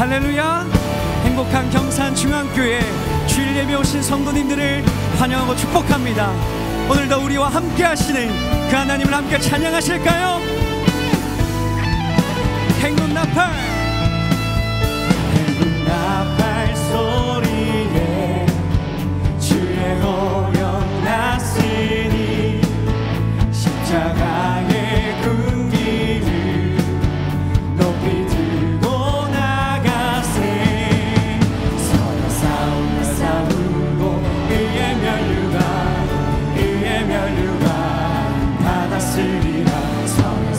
할렐루야. 행복한 경산중앙교회 주일 예배 오신 성도님들을 환영하고 축복합니다. 오늘도 우리와 함께 하시는 그 하나님을 함께 찬양하실까요? 행군 나팔, 행군 나팔 소리에 주의 오영 났으니 십자가의 군기를 높이 들고 나가세. 서로 싸우고 의의 면류관 받았으리라. 서로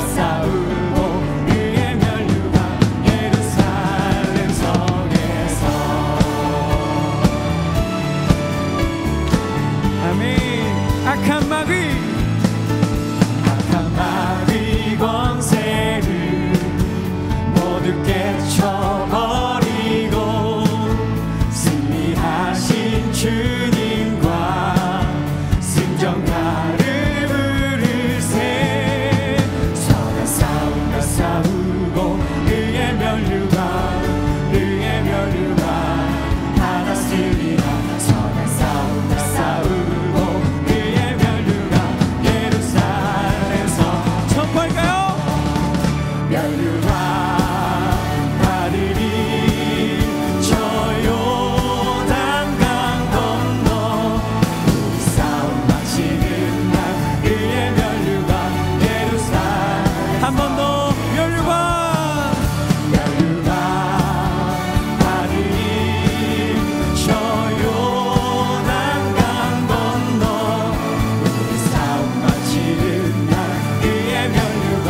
싸우고 의의 면류관 예루살렘 성에서. 아멘. 악한 마귀 권세를 모두 깨쳐버리고 승리하신 주님과 승전가를 부르세. 서로 싸우고 의의 면류관 받았으리라. 서로 싸우고 의의 면류관 예루살렘서. 선포할까요? 면류관 받으리. 저 요단강 건너 우리 싸움 마치는 날 의의 면류관 예루살렘. 한 번 더. 면류관 받으리. 저 요단강 건너 우리 싸움 마치는 날 의의 면류관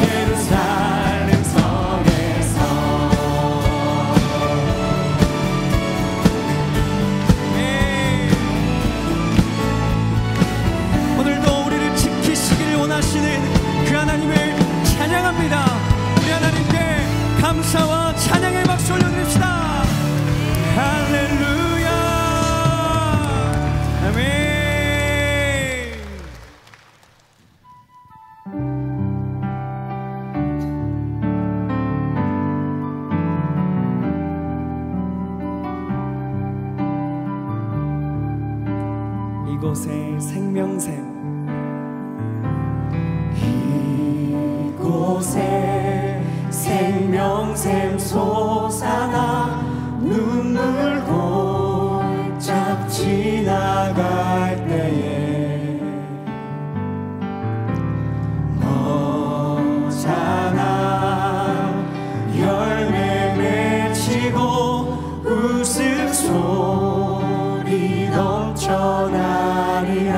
예루살렘 성에서. 오늘도 우리를 지키시기를 원하시는 그 하나님을 찬양합니다. 우리 하나님께 감사와 찬양의 박수 올려드립시다. 할렐루야. 아멘. 이곳에 생명샘, 이곳에 생명샘 솟아나 눈물 골짝 지나갈 때에 너잖아 열매 맺히고 웃음소리 넘쳐나리라.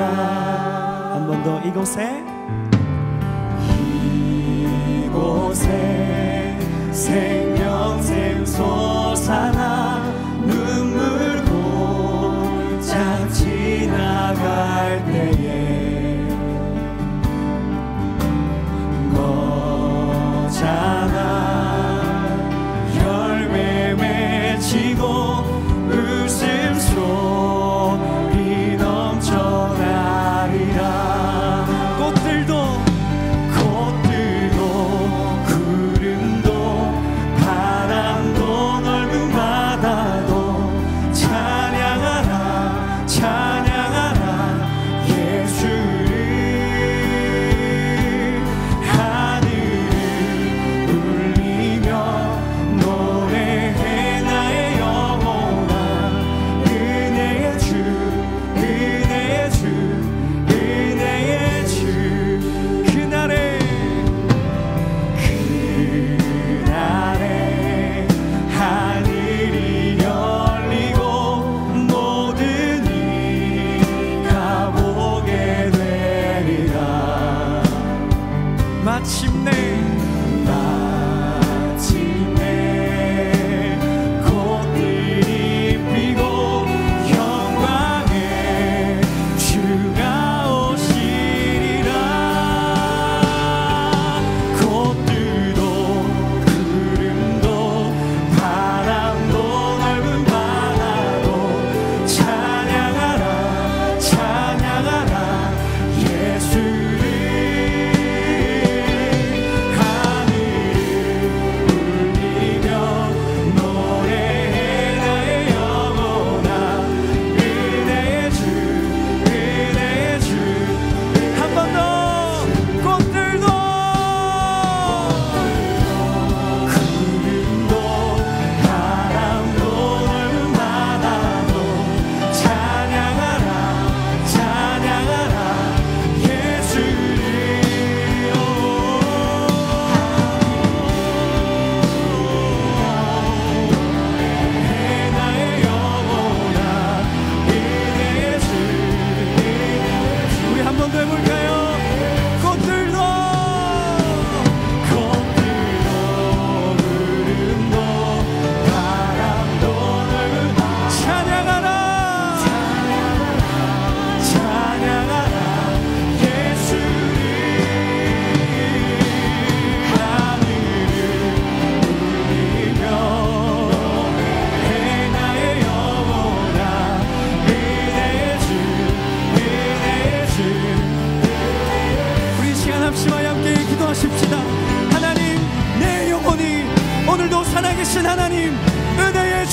한 번 더. 이곳에 생명샘 솟아나 눈물 골짝 지나갈 때에 너잖아 열매 맺히고 웃음소리 넘쳐나리라. 꽃들도 구름도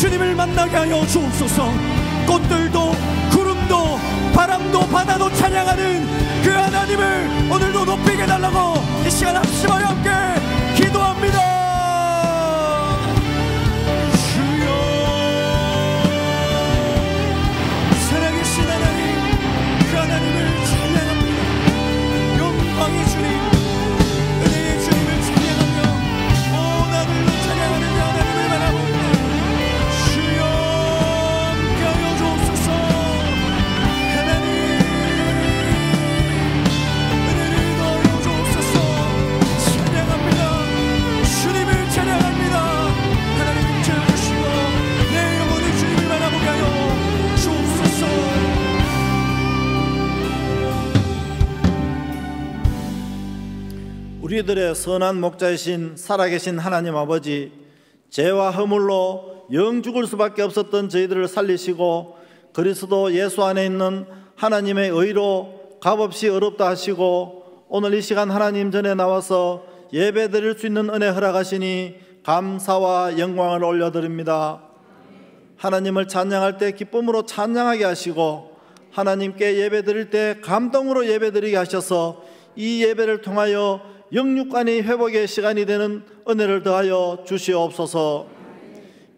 주님을 만나게 하여 주옵소서. 꽃들도 구름도 바람도 바다도 찬양하는 그 하나님을 오늘도 높이게 해달라고 이 시간 합심하여 함께 기도합니다. 주여, 살아계신 하나님, 그 하나님을 찬양합니다. 영광의 주님, 은혜의 주님을 찬양하며 오 나를 찬양하는 그 하나님을 바라보며 주여 함께하여 주옵소서. 하나님 은혜를 더하여 주옵소서. 찬양합니다. 주님을 찬양합니다. 하나님 채워주시고 내 영혼이 주님을 바라보게 하여 주옵소서. 우리들의 선한 목자이신 살아계신 하나님 아버지, 죄와 허물로 영 죽을 수밖에 없었던 저희들을 살리시고 그리스도 예수 안에 있는 하나님의 의로 값없이 의롭다 하시고 오늘 이 시간 하나님 전에 나와서 예배 드릴 수 있는 은혜 허락하시니 감사와 영광을 올려드립니다. 하나님을 찬양할 때 기쁨으로 찬양하게 하시고 하나님께 예배 드릴 때 감동으로 예배 드리게 하셔서 이 예배를 통하여 영육간의 회복의 시간이 되는 은혜를 더하여 주시옵소서.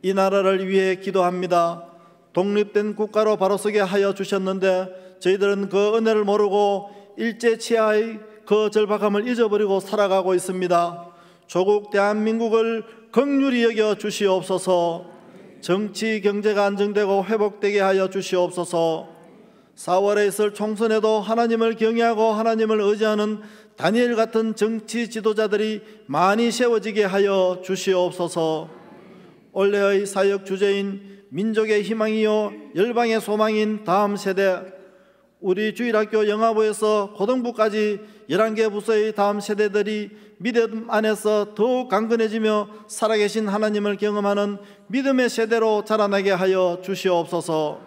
이 나라를 위해 기도합니다. 독립된 국가로 바로 서게 하여 주셨는데 저희들은 그 은혜를 모르고 일제치하의 그 절박함을 잊어버리고 살아가고 있습니다. 조국 대한민국을 긍휼히 여겨 주시옵소서. 정치 경제가 안정되고 회복되게 하여 주시옵소서. 4월에 있을 총선에도 하나님을 경외하고 하나님을 의지하는 다니엘 같은 정치 지도자들이 많이 세워지게 하여 주시옵소서. 올해의 사역 주제인 민족의 희망이요 열방의 소망인 다음 세대, 우리 주일학교 영화부에서 고등부까지 11개 부서의 다음 세대들이 믿음 안에서 더욱 강건해지며 살아계신 하나님을 경험하는 믿음의 세대로 자라나게 하여 주시옵소서.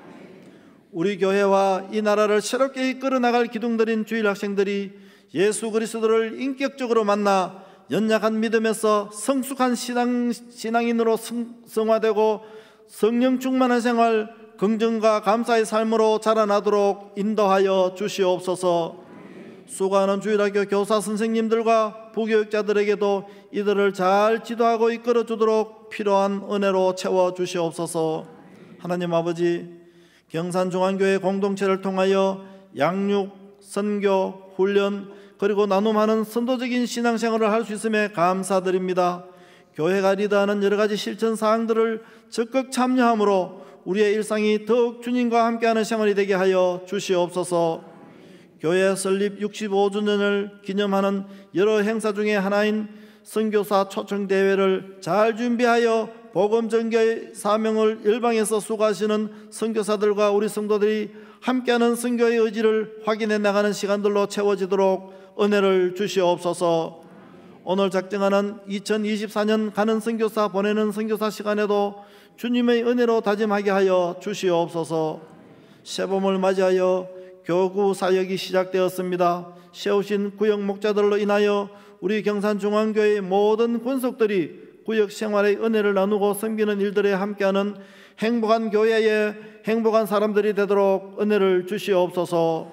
우리 교회와 이 나라를 새롭게 이끌어 나갈 기둥들인 주일학생들이 예수 그리스도를 인격적으로 만나 연약한 믿음에서 성숙한 신앙인으로 성화되고 성령 충만한 생활, 긍정과 감사의 삶으로 자라나도록 인도하여 주시옵소서. 수고하는 주일학교 교사 선생님들과 부교육자들에게도 이들을 잘 지도하고 이끌어 주도록 필요한 은혜로 채워 주시옵소서. 하나님 아버지, 경산중앙교회 공동체를 통하여 양육, 선교, 훈련 그리고 나눔하는 선도적인 신앙생활을 할 수 있음에 감사드립니다. 교회가 리더하는 여러 가지 실천 사항들을 적극 참여함으로 우리의 일상이 더욱 주님과 함께하는 생활이 되게 하여 주시옵소서. 교회 설립 65주년을 기념하는 여러 행사 중에 하나인 선교사 초청대회를 잘 준비하여 복음전교의 사명을 열방에서 수고하시는 선교사들과 우리 성도들이 함께하는 선교의 의지를 확인해 나가는 시간들로 채워지도록 은혜를 주시옵소서. 오늘 작정하는 2024년 가는 선교사 보내는 선교사 시간에도 주님의 은혜로 다짐하게 하여 주시옵소서. 새봄을 맞이하여 교구 사역이 시작되었습니다. 세우신 구역 목자들로 인하여 우리 경산중앙교회의 모든 군속들이 구역 생활의 은혜를 나누고 섬기는 일들에 함께하는 행복한 교회에 행복한 사람들이 되도록 은혜를 주시옵소서.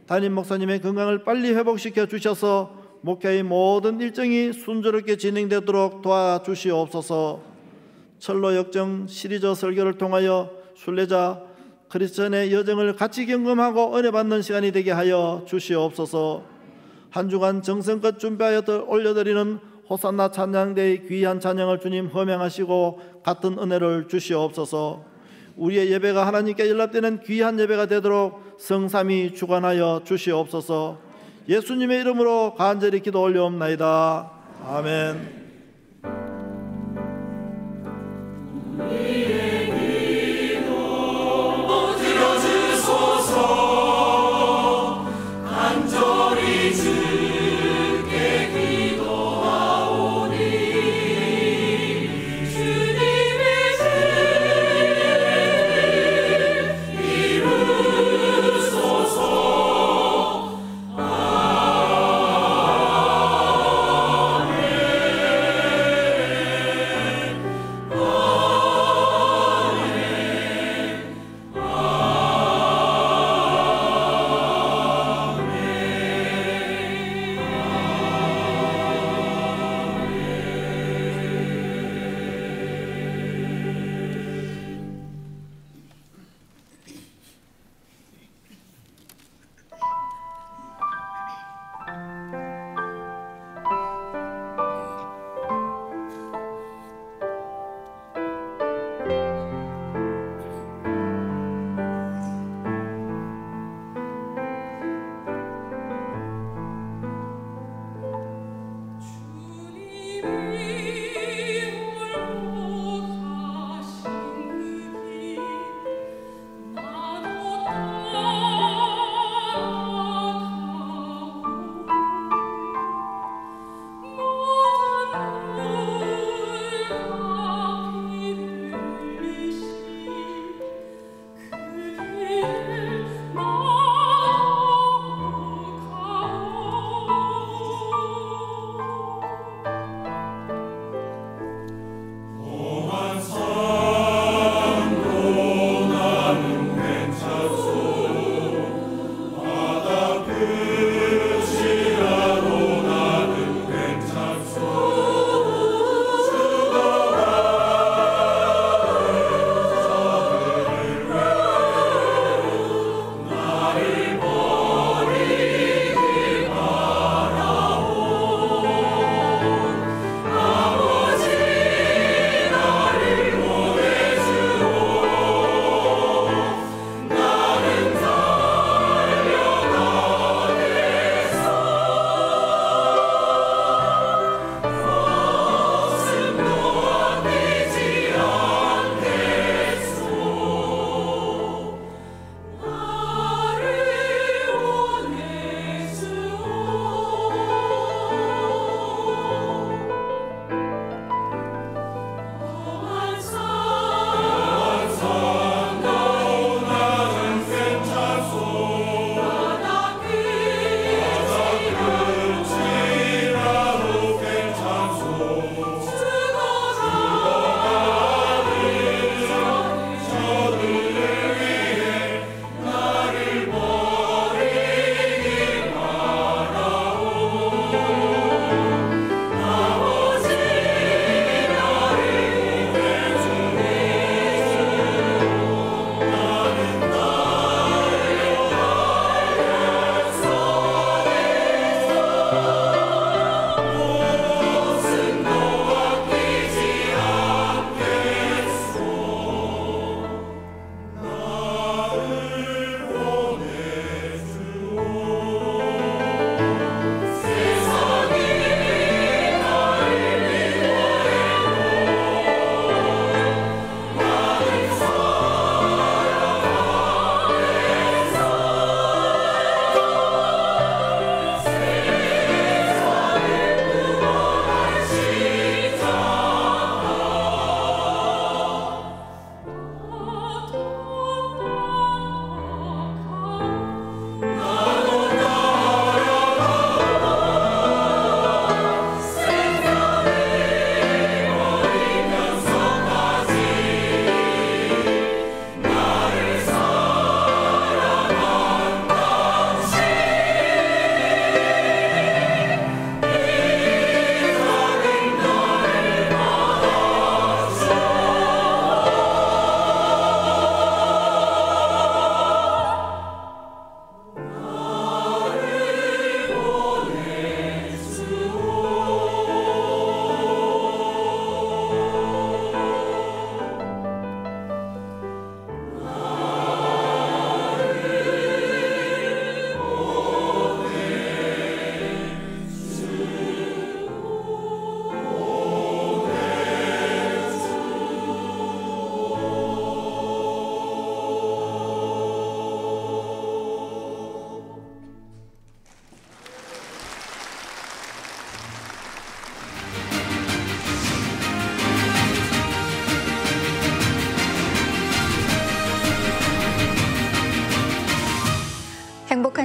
담임 목사님의 건강을 빨리 회복시켜 주셔서 목회의 모든 일정이 순조롭게 진행되도록 도와주시옵소서. 철로 역정 시리즈 설교를 통하여 순례자 크리스천의 여정을 같이 경험하고 은혜 받는 시간이 되게 하여 주시옵소서. 한 주간 정성껏 준비하여 올려드리는 호산나 찬양대의 귀한 찬양을 주님 허명하시고 같은 은혜를 주시옵소서. 우리의 예배가 하나님께 연락되는 귀한 예배가 되도록 성삼위 주관하여 주시옵소서. 예수님의 이름으로 간절히 기도 올려옵나이다. 아멘.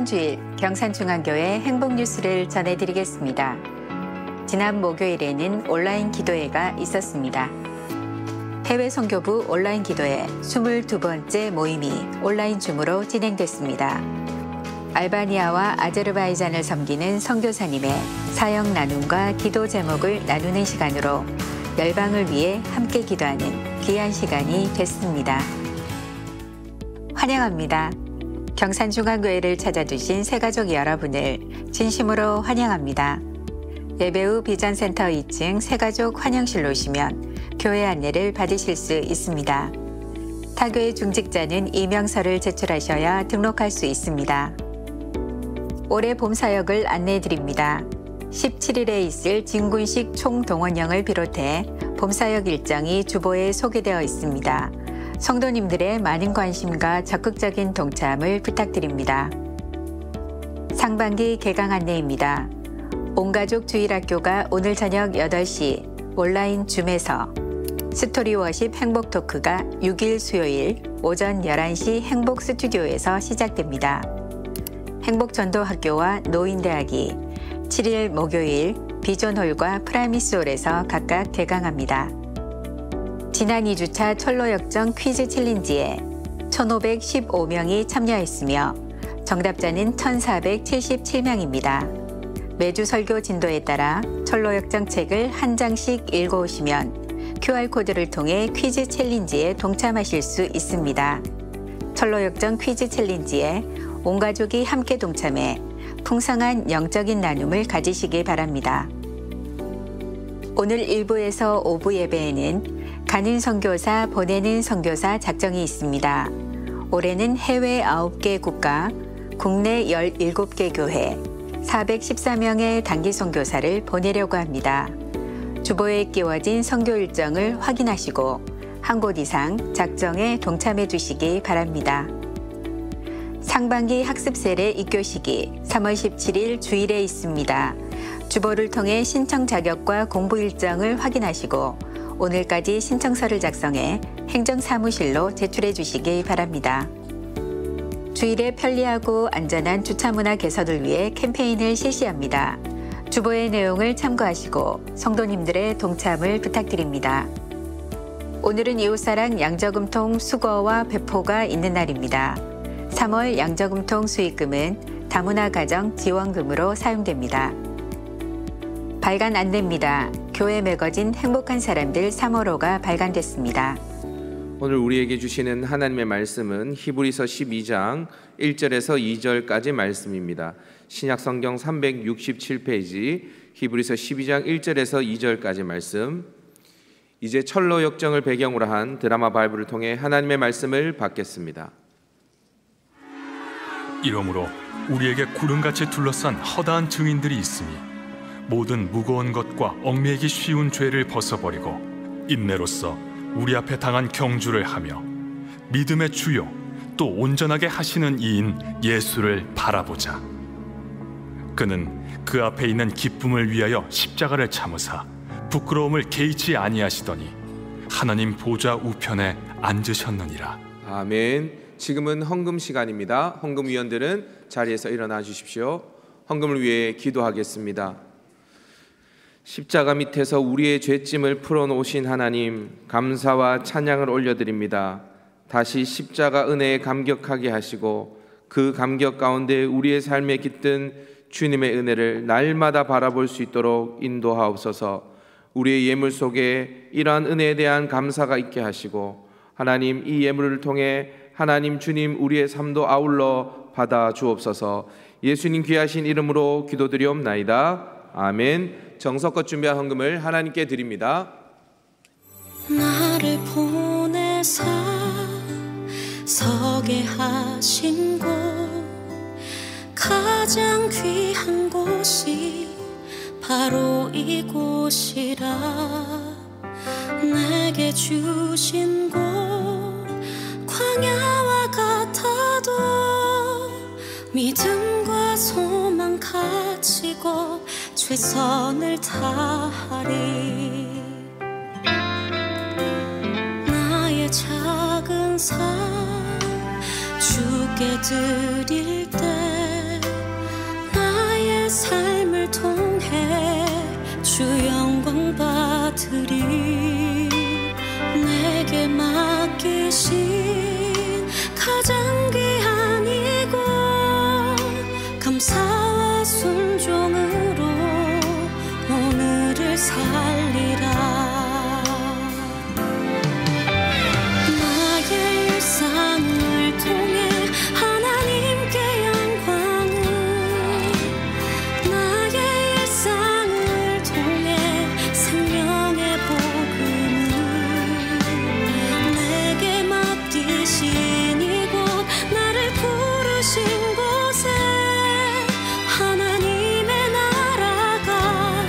이번 주일 경산중앙교회 행복뉴스를 전해드리겠습니다. 지난 목요일에는 온라인 기도회가 있었습니다. 해외 선교부 온라인 기도회 22번째 모임이 온라인 줌으로 진행됐습니다. 알바니아와 아제르바이잔을 섬기는 선교사님의 사역 나눔과 기도 제목을 나누는 시간으로 열방을 위해 함께 기도하는 귀한 시간이 됐습니다. 환영합니다. 경산중앙교회를 찾아주신 새가족 여러분을 진심으로 환영합니다. 예배 후 비전센터 2층 새가족 환영실로 오시면 교회 안내를 받으실 수 있습니다. 타교회 중직자는 이명서를 제출하셔야 등록할 수 있습니다. 올해 봄 사역을 안내해 드립니다. 17일에 있을 진군식 총동원령을 비롯해 봄 사역 일정이 주보에 소개되어 있습니다. 성도님들의 많은 관심과 적극적인 동참을 부탁드립니다. 상반기 개강 안내입니다. 온가족 주일학교가 오늘 저녁 8시 온라인 줌에서 스토리 워십 행복 토크가 6일 수요일 오전 11시 행복 스튜디오에서 시작됩니다. 행복전도학교와 노인대학이 7일 목요일 비전홀과 프라미스홀에서 각각 개강합니다. 지난 2주차 철로역정 퀴즈 챌린지에 1,515명이 참여했으며 정답자는 1,477명입니다. 매주 설교 진도에 따라 철로역정 책을 한 장씩 읽어오시면 QR코드를 통해 퀴즈 챌린지에 동참하실 수 있습니다. 철로역정 퀴즈 챌린지에 온 가족이 함께 동참해 풍성한 영적인 나눔을 가지시기 바랍니다. 오늘 1부에서 5부 예배에는 가는 선교사, 보내는 선교사 작정이 있습니다. 올해는 해외 9개 국가, 국내 17개 교회, 414명의 단기 선교사를 보내려고 합니다. 주보에 끼워진 선교 일정을 확인하시고 한 곳 이상 작정에 동참해 주시기 바랍니다. 상반기 학습 세례 입교식이 3월 17일 주일에 있습니다. 주보를 통해 신청 자격과 공부 일정을 확인하시고 오늘까지 신청서를 작성해 행정사무실로 제출해 주시기 바랍니다. 주일에 편리하고 안전한 주차문화 개선을 위해 캠페인을 실시합니다. 주보의 내용을 참고하시고 성도님들의 동참을 부탁드립니다. 오늘은 이웃사랑 양저금통 수거와 배포가 있는 날입니다. 3월 양저금통 수익금은 다문화 가정 지원금으로 사용됩니다. 발간 안내입니다. 교회 매거진 행복한 사람들 3월호가 발간됐습니다. 오늘 우리에게 주시는 하나님의 말씀은 히브리서 12장 1절에서 2절까지 말씀입니다. 신약성경 367페이지 히브리서 12장 1절에서 2절까지 말씀. 이제 철로 역정을 배경으로 한 드라마 바이블을 통해 하나님의 말씀을 받겠습니다. 이러므로 우리에게 구름같이 둘러싼 허다한 증인들이 있으니 모든 무거운 것과 얽매이기 쉬운 죄를 벗어버리고 인내로써 우리 앞에 당한 경주를 하며 믿음의 주요 또 온전하게 하시는 이인 예수를 바라보자. 그는 그 앞에 있는 기쁨을 위하여 십자가를 참으사 부끄러움을 개의치 아니하시더니 하나님 보좌 우편에 앉으셨느니라. 아멘. 지금은 헌금 시간입니다. 헌금위원들은 자리에서 일어나 주십시오. 헌금을 위해 기도하겠습니다. 십자가 밑에서 우리의 죄짐을 풀어놓으신 하나님, 감사와 찬양을 올려드립니다. 다시 십자가 은혜에 감격하게 하시고 그 감격 가운데 우리의 삶에 깃든 주님의 은혜를 날마다 바라볼 수 있도록 인도하옵소서. 우리의 예물 속에 이러한 은혜에 대한 감사가 있게 하시고 하나님, 이 예물을 통해 하나님 주님 우리의 삶도 아울러 받아 주옵소서. 예수님 귀하신 이름으로 기도드리옵나이다. 아멘. 정성껏 준비한 헌금을 하나님께 드립니다. 나를 보내사 서게 하신 곳 가장 귀한 곳이 바로 이곳이라. 내게 주신 곳 광야와 같아도 믿음과 소망 가지고 최선을 다하리. 나의 작은 삶 주께 드릴 때 아들이 내게 맡기신 가장 귀한 이고 감사와 순종으로 오늘을 살리라. 나의 일상을 통해 하나님께 영광을, 나의 일상을 통해 생명의 복음을 내게 맡기신 이곳, 나를 부르신 곳에 하나님의 나라가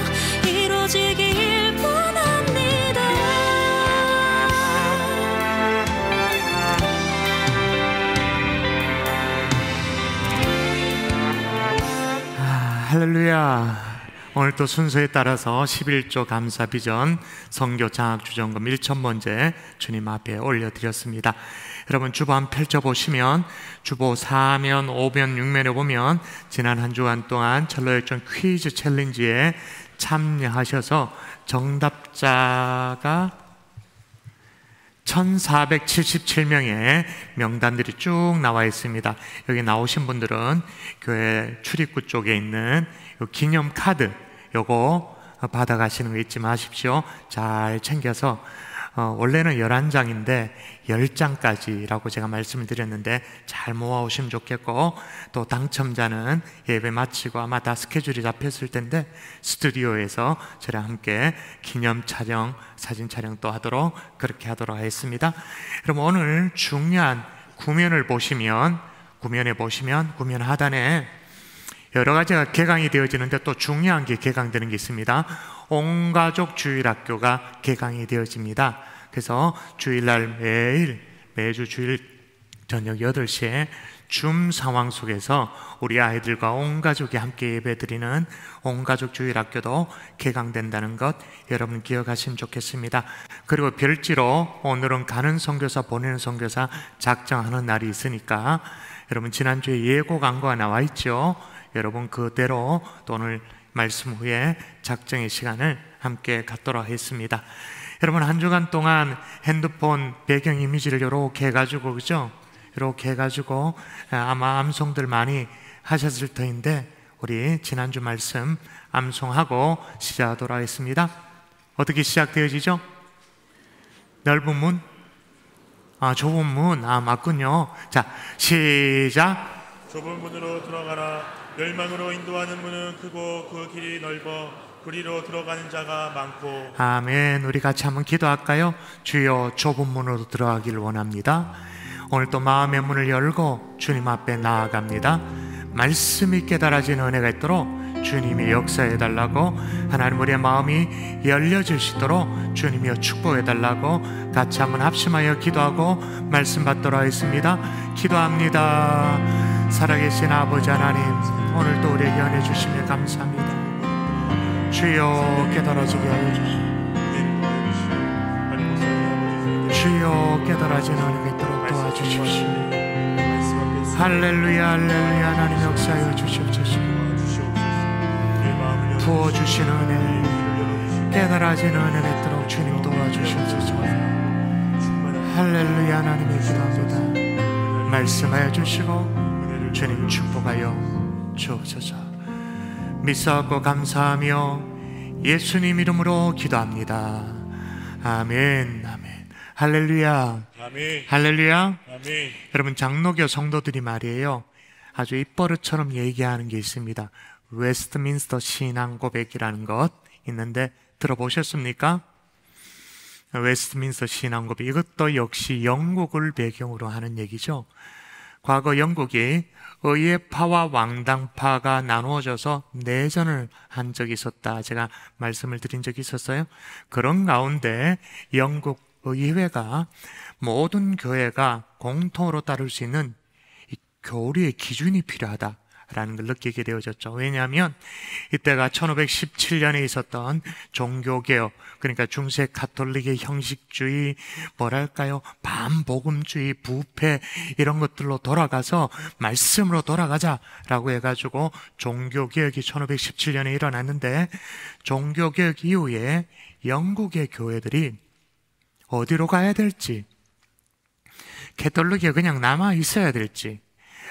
이루어지길 원합니다. 할렐루야. 오늘 또 순서에 따라서 11조 감사 비전 선교 장학 주정금 1,000번째 주님 앞에 올려드렸습니다. 여러분 주보 한번 펼쳐보시면 주보 4면, 5면, 6면에 보면 지난 한 주간 동안 철로역전 퀴즈 챌린지에 참여하셔서 정답자가 1477명의 명단들이 쭉 나와 있습니다. 여기 나오신 분들은 교회 출입구 쪽에 있는 요 기념 카드 요거 받아가시는 거 잊지 마십시오. 잘 챙겨서 원래는 11장인데 10장까지라고 제가 말씀을 드렸는데 잘 모아오시면 좋겠고, 또 당첨자는 예배 마치고 아마 다 스케줄이 잡혔을 텐데 스튜디오에서 저랑 함께 기념 촬영, 사진 촬영 또 하도록, 그렇게 하도록 하겠습니다. 그럼 오늘 중요한 구면을 보시면, 구면에 보시면 구면 하단에 여러 가지가 개강이 되어지는데 또 중요한 게 개강되는 게 있습니다. 온가족 주일학교가 개강이 되어집니다. 그래서 주일날 매주 주일 저녁 8시에 줌 상황 속에서 우리 아이들과 온 가족이 함께 예배드리는 온가족 주일학교도 개강된다는 것 여러분 기억하시면 좋겠습니다. 그리고 별지로 오늘은 가는 선교사, 보내는 선교사 작정하는 날이 있으니까 여러분 지난주에 예고 광고가 나와 있죠. 여러분 그대로 또 오늘 말씀 후에 작정의 시간을 함께 갖도록 하겠습니다. 여러분 한 주간 동안 핸드폰 배경 이미지를 이렇게 해가지고, 그죠? 이렇게 해가지고 아마 암송들 많이 하셨을 터인데 우리 지난주 말씀 암송하고 시작하도록 하겠습니다. 어떻게 시작되어지죠? 넓은 문? 좁은 문. 맞군요. 자, 시작. 좁은 문으로 들어가라. 멸망으로 인도하는 문은 크고 그 길이 넓어 그리로 들어가는 자가 많고. 아멘. 우리 같이 한번 기도할까요? 주여, 좁은 문으로 들어가길 원합니다. 오늘 또 마음의 문을 열고 주님 앞에 나아갑니다. 말씀이 깨달아지는 은혜가 있도록 주님이 역사해달라고, 하나님 우리의 마음이 열려질 수 있도록 주님이여 축복해달라고 같이 한번 합심하여 기도하고 말씀 받도록 하겠습니다. 기도합니다. 살아계신 아버지 하나님, 오늘도 우리에게 은혜 주시며 감사합니다. 주여 깨달아지게 하여 주시옵소서. 주여 깨달아지는 은혜가 있도록 도와주십시오. 할렐루야 할렐루야. 하나님 역사하여 주시옵소서. 부어주시는 은혜, 깨달아지는 은혜가 있도록 주님 도와주시옵소서. 할렐루야. 하나님의 기도합니다. 말씀하여 주시고 주님 축복하여 주옵소서. 믿사옵고 감사하며 예수님 이름으로 기도합니다. 아멘. 아멘. 할렐루야. 아멘. 할렐루야. 아멘. 여러분 장로교 성도들이 말이에요, 아주 입버릇처럼 얘기하는 게 있습니다. 웨스트민스터 신앙 고백이라는 것 있는데 들어보셨습니까? 웨스트민스터 신앙 고백, 이것도 역시 영국을 배경으로 하는 얘기죠. 과거 영국이 의회파와 왕당파가 나누어져서 내전을 한 적이 있었다, 제가 말씀을 드린 적이 있었어요. 그런 가운데 영국 의회가 모든 교회가 공통으로 따를 수 있는 이 교리의 기준이 필요하다 라는 걸 느끼게 되어졌죠. 왜냐하면 이때가 1517년에 있었던 종교개혁, 그러니까 중세 가톨릭의 형식주의, 뭐랄까요, 반복음주의, 부패 이런 것들로 돌아가서 말씀으로 돌아가자라고 해가지고 종교개혁이 1517년에 일어났는데, 종교개혁 이후에 영국의 교회들이 어디로 가야 될지, 캐톨릭에 그냥 남아 있어야 될지,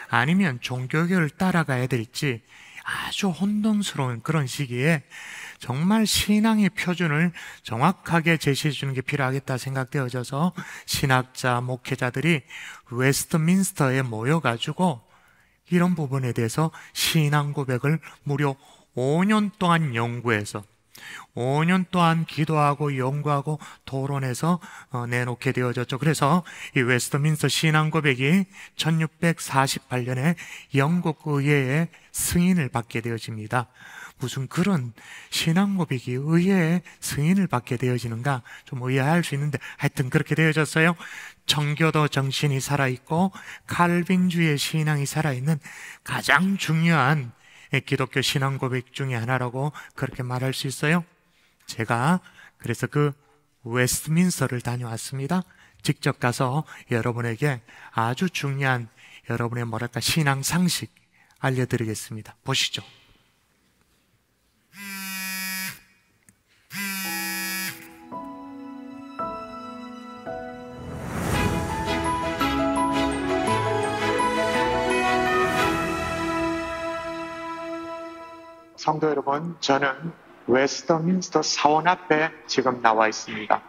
아니면 종교교를 따라가야 될지 아주 혼동스러운 그런 시기에 정말 신앙의 표준을 정확하게 제시해 주는 게 필요하겠다 생각되어져서 신학자, 목회자들이 웨스트민스터에 모여가지고 이런 부분에 대해서 신앙 고백을 무려 5년 동안 연구해서 5년 동안 기도하고 연구하고 토론해서 내놓게 되어졌죠. 그래서 이 웨스트민스터 신앙 고백이 1648년에 영국 의회의 승인을 받게 되어집니다. 무슨 그런 신앙 고백이 의회의 승인을 받게 되어지는가 좀 의아할 수 있는데 하여튼 그렇게 되어졌어요. 청교도 정신이 살아있고 칼빈주의 신앙이 살아있는 가장 중요한 기독교 신앙 고백 중에 하나라고 그렇게 말할 수 있어요. 제가 그래서 그 웨스트민스터를 다녀왔습니다. 직접 가서 여러분에게 아주 중요한 여러분의 뭐랄까 신앙 상식 알려드리겠습니다. 보시죠. 성도 여러분, 저는 웨스트민스터 사원 앞에 지금 나와 있습니다.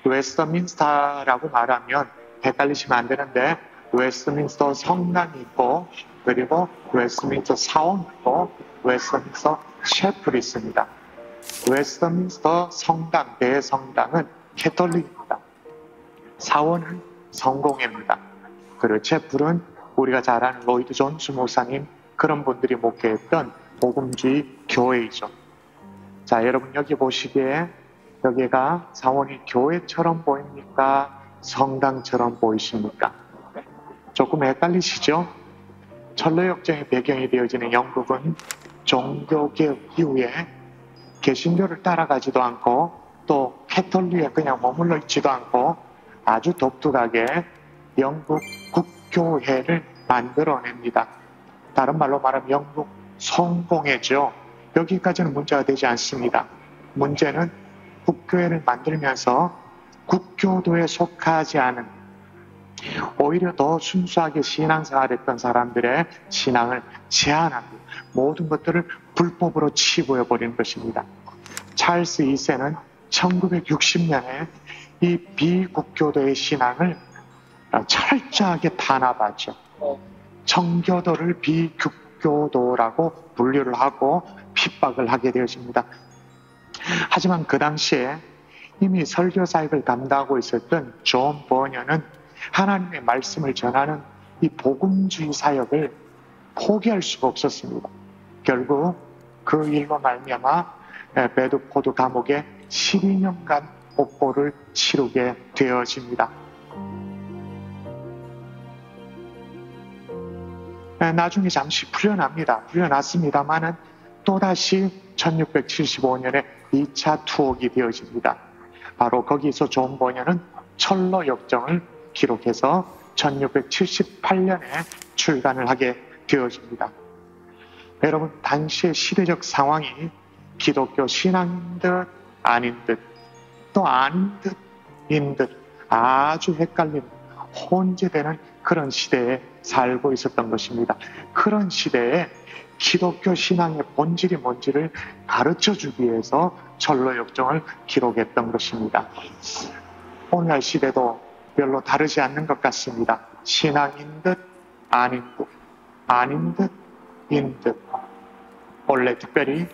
웨스트민스터라고 말하면 헷갈리시면 안 되는데 웨스트민스터 성당이 있고 그리고 웨스트민스터 사원이 있고 웨스트민스터 셰플이 있습니다. 웨스트민스터 성당, 대성당은 캐톨릭입니다. 사원은 성공회입니다. 그리고 셰플은 우리가 잘 아는 로이드 존스 목사님 그런 분들이 목회했던 복음주의 교회이죠. 자, 여러분 여기 보시기에 여기가 사원이 교회처럼 보입니까? 성당처럼 보이십니까? 조금 헷갈리시죠? 철로역정의 배경이 되어지는 영국은 종교개혁 이후에 개신교를 따라가지도 않고 또 캐톨릭에 그냥 머물러 있지도 않고 아주 독특하게 영국 국교회를 만들어냅니다. 다른 말로 말하면 영국 성공회죠. 여기까지는 문제가 되지 않습니다. 문제는 국교회를 만들면서 국교도에 속하지 않은 오히려 더 순수하게 신앙생활을 했던 사람들의 신앙을 제한하고 모든 것들을 불법으로 치부해버리는 것입니다. 찰스 2세는 1960년에 이 비국교도의 신앙을 철저하게 탄압하죠. 청교도를 비국교도라고 분류를 하고 핍박을 하게 되어집니다. 하지만 그 당시에 이미 설교 사역을 감당하고 있었던 존 버녀는 하나님의 말씀을 전하는 이 복음주의 사역을 포기할 수가 없었습니다. 결국 그 일로 말미암아 베드포드 감옥에 12년간 옥보를 치르게 되어집니다. 나중에 잠시 풀려납니다. 풀려났습니다만은 또다시 1675년에 2차 투옥이 되어집니다. 바로 거기서 존 버녀는 철로 역정을 기록해서 1678년에 출간을 하게 되어집니다. 여러분, 당시의 시대적 상황이 기독교 신앙인 듯 아닌 듯 또 아닌 듯인 듯 아주 헷갈리는 혼재되는 그런 시대에 살고 있었던 것입니다. 그런 시대에 기독교 신앙의 본질이 뭔지를 가르쳐주기 위해서 철로 역정을 기록했던 것입니다. 오늘날 시대도 별로 다르지 않는 것 같습니다. 신앙인 듯 아닌 듯 아닌 듯인 듯. 원래 특별히